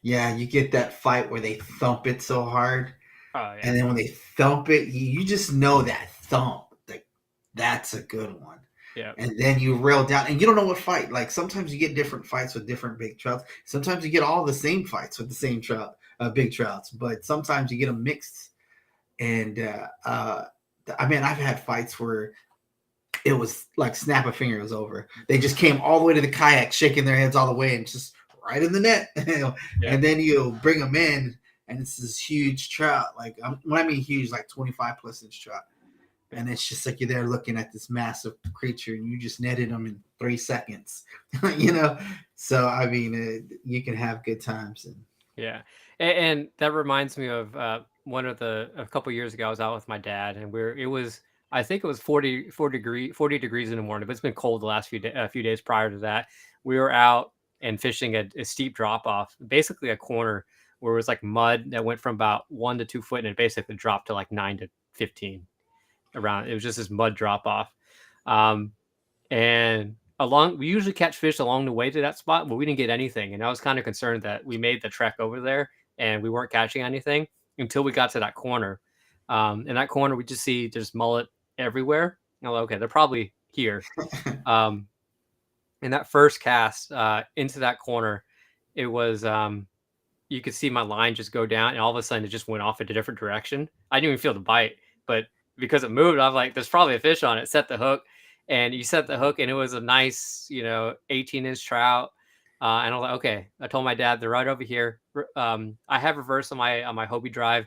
Yeah, you get that fight where they thump it so hard, Oh and yeah, then when they thump it, you just know that thump. Like that's a good one. yeah, And then you rail down, and you don't know what fight. Like sometimes you get different fights with different big trouts. Sometimes you get all the same fights with the same trout, big trouts. But sometimes you get them mixed. And I mean, I've had fights where it was like snap a finger, it was over. They just came all the way to the kayak, shaking their heads all the way, and just right in the net. yeah, And then you bring them in, and it's this huge trout. Like when I mean huge, like 25+ inch trout. yeah. And it's just like you're there looking at this massive creature, and you just netted them in 3 seconds. So I mean, you can have good times. And Yeah, and that reminds me of a couple years ago. I was out with my dad, and it was I think it was 40 degrees in the morning, but it's been cold the last a few days prior to that. We were out and fishing a steep drop off, basically a corner where it was like mud that went from about 1 to 2 foot, and it basically dropped to like 9 to 15 around. It was just this mud drop off. Um, and we usually catch fish along the way to that spot, but we didn't get anything. And I was kind of concerned that we made the trek over there and we weren't catching anything until we got to that corner. In that corner, we just see there's mullet everywhere. I'm like, okay, they're probably here. Um, in that first cast into that corner, it was you could see my line just go down, and all of a sudden it just went off in a different direction. I didn't even feel the bite, but because it moved, I'm like, "There's probably a fish on it." Set the hook, and you set the hook, and it was a nice, 18-inch trout. And I was like, "Okay." I told my dad they're right over here. I have reverse on my Hobie drive.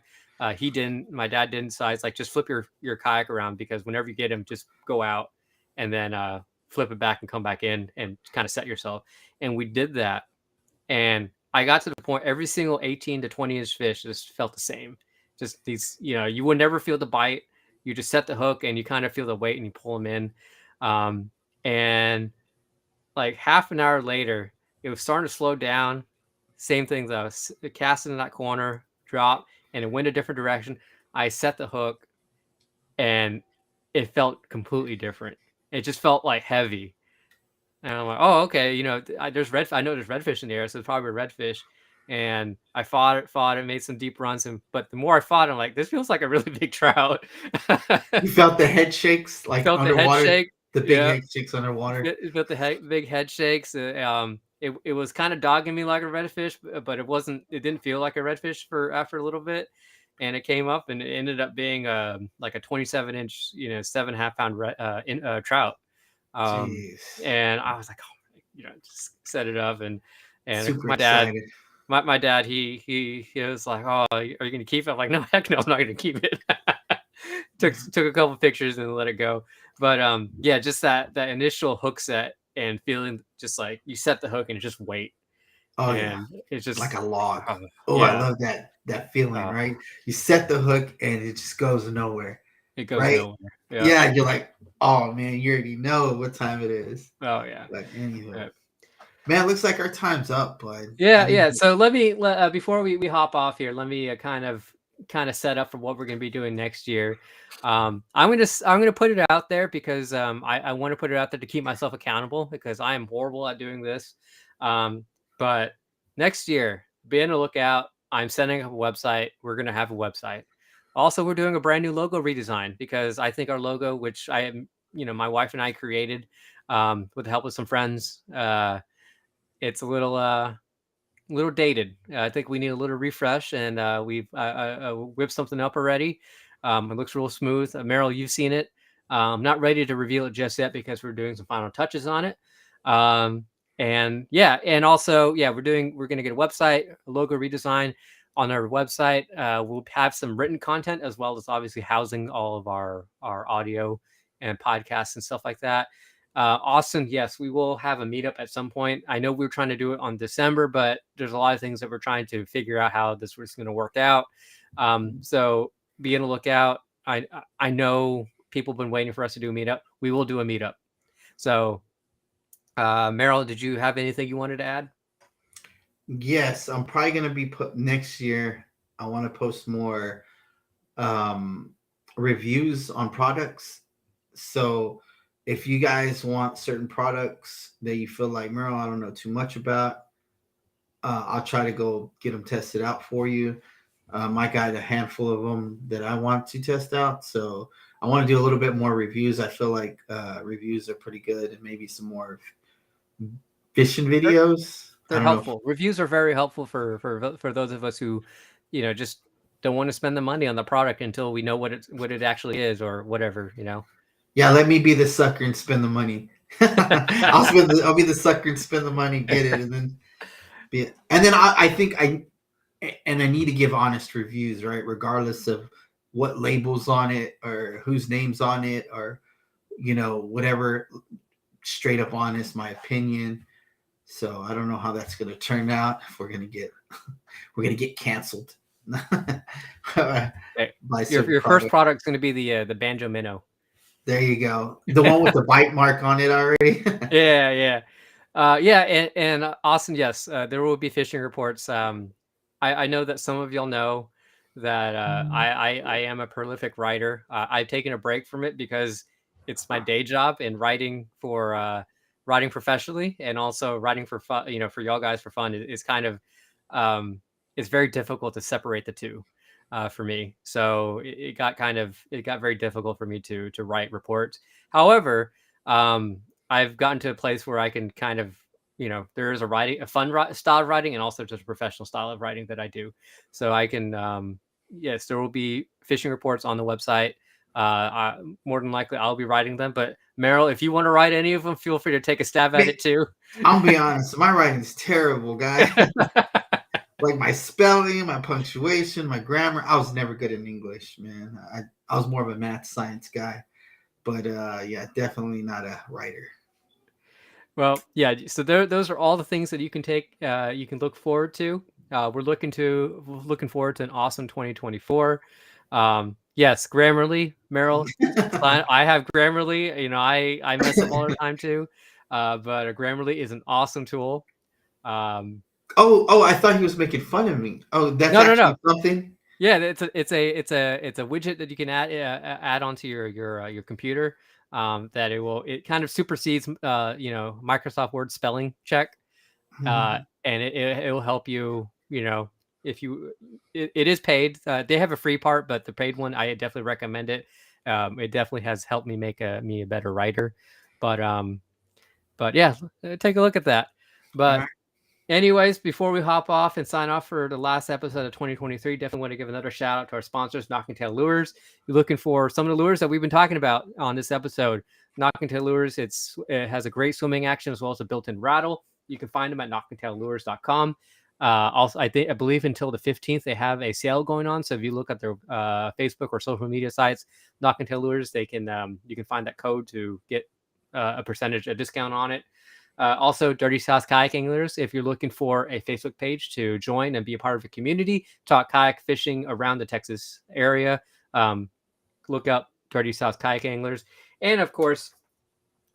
He didn't. My dad didn't. So I was like, "Just flip your kayak around because whenever you get him, just go out and then flip it back and come back in and kind of set yourself." And we did that, and I got to the point every single 18 to 20-inch fish just felt the same. Just these, you would never feel the bite. You just set the hook and you kind of feel the weight and you pull them in. And like half an hour later, it was starting to slow down. Same thing though, casting in that corner, drop, and it went a different direction. I set the hook and it felt completely different. It just felt like heavy. And I'm like, oh, okay, there's I know there's redfish in the area, so it's probably a redfish. and I fought it, made some deep runs, but the more I fought, I'm like, this feels like a really big trout. You felt the head shakes like Felt the head underwater, shake. the big Yeah, head shakes underwater. felt the big head shakes. It was kind of dogging me like a redfish, but it wasn't. It didn't feel like a redfish for after a little bit, and it came up and it ended up being like a 27-inch, 7.5 pound trout. Jeez, And I was like, oh, just set it up, and super my dad. excited. My dad, he was like, "Oh, are you gonna keep it?" I'm like, "No, heck no, I'm not gonna keep it." took a couple pictures and let it go. But yeah, just that initial hook set and feeling just like you set the hook and just wait, Oh yeah, and it's like a just log. oh, Oh, I yeah, love that feeling, uh, right? You set the hook and it just goes nowhere, it goes right? nowhere. Yeah. Yeah, you're like, oh man, you already know what time it is. Oh yeah. But anywho, Yeah. man, looks like our time's up, bud. I Yeah, think yeah. So let me before we hop off here, let me kind of set up for what we're going to be doing next year. I'm gonna put it out there because I want to put it out there to keep myself accountable because I am horrible at doing this. But next year, be on the lookout. I'm setting up a website. We're gonna have a website. Also, we're doing a brand new logo redesign because I think our logo, which I am, my wife and I created with the help of some friends, it's a little dated. I think we need a little refresh, and we've whipped something up already. It looks real smooth. Merrill, you've seen it. I'm not ready to reveal it just yet because we're doing some final touches on it. Um, and yeah, and also yeah, we're going to get a website, a logo redesign on our website. We'll have some written content as well as obviously housing all of our audio and podcasts and stuff like that. Austin, yes, we will have a meetup at some point. I know we were trying to do it on December, but there's a lot of things that we're trying to figure out how this was going to work out. So be on the lookout. I know people have been waiting for us to do a meetup. We will do a meetup. So, Merrill, did you have anything you wanted to add? yes, I'm probably gonna be put next year. I want to post more um, reviews on products. So if you guys want certain products that you feel like Merle, I don't know too much about, I'll try to go get them tested out for you. I got a handful of them that I want to test out, so I want to do a little bit more reviews. I feel like reviews are pretty good, and maybe some more fishing They're, videos. I they're don't know. If, helpful. Reviews are very helpful for those of us who, just don't want to spend the money on the product until we know what it actually is or whatever. yeah, let me be the sucker and spend the money. I'll be the sucker and spend the money, get it, and then be it. And then I think I need to give honest reviews, right? Regardless of what labels on it or whose names on it or whatever. Straight up honest, my opinion. So I don't know how that's gonna turn out. If we're gonna get canceled by Okay. certain Your first product. product's going to be the banjo minnow. There you go. The one with the bite mark on it already. Yeah, yeah. Yeah, and Austin, yes, there will be fishing reports. I know that some of y'all know that I am a prolific writer. I've taken a break from it because it's my day job and writing professionally and also writing for fun. For y'all guys for fun is kind of um, it's very difficult to separate the two for me. So it got very difficult for me to write reports. However, I've gotten to a place where I can kind of, there is a fun style of writing and also just a professional style of writing that I do. So I can, yes, there will be fishing reports on the website. More than likely, I'll be writing them. But Merrill, if you want to write any of them, feel free to take a stab at it too. I'll be honest, my writing's terrible, guy. Like my spelling, my punctuation, my grammar. I was never good in English, man. I was more of a math science guy. But yeah, definitely not a writer. Well, yeah. So those are all the things that you can look forward to. We're looking forward to an awesome 2024. Yes, Grammarly, Merrill. I have Grammarly. I mess up all the time too. But Grammarly is an awesome tool. Um, Oh, I thought he was making fun of me. Oh, that's no, no, no. actually something. Yeah, it's a widget that you can add onto your computer. That it kind of supersedes Microsoft Word spelling check. Mhm. And it will help you. if you, it is paid. They have a free part, but the paid one, I definitely recommend it. It definitely has helped me make me a better writer. But yeah, take a look at that. But anyways, before we hop off and sign off for the last episode of 2023, definitely want to give another shout out to our sponsors, Knocking Tail Lures. You're looking for some of the lures that we've been talking about on this episode. Knocking Tail Lures, it has a great swimming action as well as a built-in rattle. You can find them at knockingtaillures.com. Also, I believe until the 15th, they have a sale going on. So if you look at their Facebook or social media sites, Knocking Tail Lures, you can find that code to get a discount on it. Also, Dirty South Kayak Anglers, if you're looking for a Facebook page to join and be a part of a community, talk kayak fishing around the Texas area, look up Dirty South Kayak Anglers. And of course,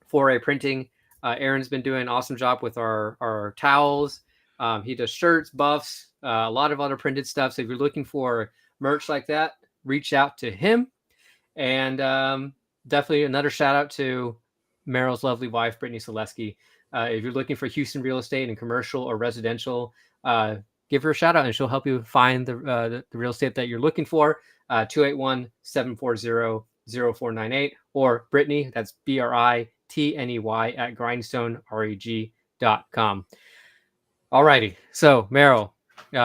for a printing, Aaron's been doing an awesome job with our towels. He does shirts, buffs, a lot of other printed stuff. So if you're looking for merch like that, reach out to him. And definitely another shout out to Merrill's lovely wife, Brittany Solesky. If you're looking for Houston real estate and commercial or residential, give her a shout out and she'll help you find the real estate that you're looking for. 281-740-0498 or Brittany, that's BRITNEY at grindstonereg.com. Alrighty, so Merrill,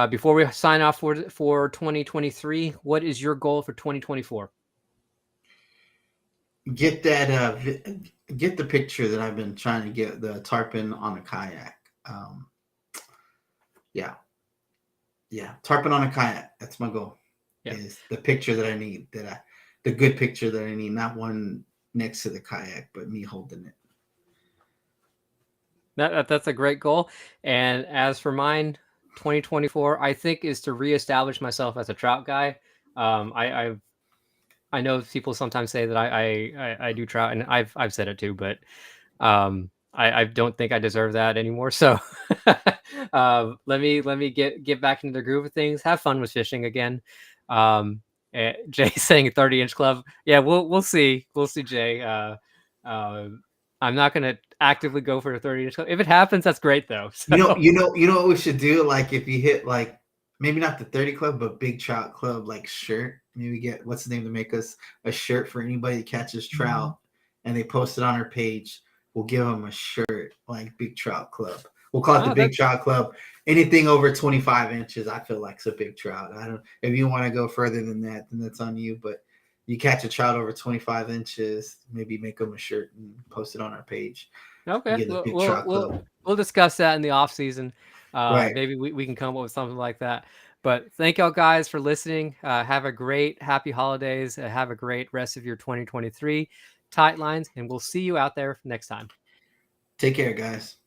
before we sign off for 2023, what is your goal for 2024? Get that get the picture that I've been trying to get, the tarpon on a kayak. Yeah, tarpon on a kayak, that's my goal. Is the picture that I need, the good picture that I need, not one next to the kayak, but me holding it. That's a great goal. And as for mine, 2024, I think, is to reestablish myself as a trout guy. I know people sometimes say that I do trout, and I've said it too, but I don't think I deserve that anymore. So let me get back into the groove of things. Have fun with fishing again. Jay saying a 30-inch club. Yeah, we'll see. We'll see, Jay. I'm not gonna actively go for a 30-inch club. If it happens, that's great though. So. You know what we should do? Like if you hit like maybe not the 30 club, but big trout club like shirt. Maybe get what's the name to make us a shirt for anybody that catches trout, and they post it on our page. We'll give them a shirt like Big Trout Club. We'll call it the Big Trout Club. Anything over 25 inches, I feel like, is a big trout. I don't. If you want to go further than that, then that's on you. But you catch a trout over 25 inches, maybe make them a shirt and post it on our page. Okay, we'll discuss that in the off season. Right. Maybe we can come up with something like that. But thank y'all guys for listening. Have a great, happy holidays. Have a great rest of your 2023. Tight lines, and we'll see you out there next time. Take care, guys.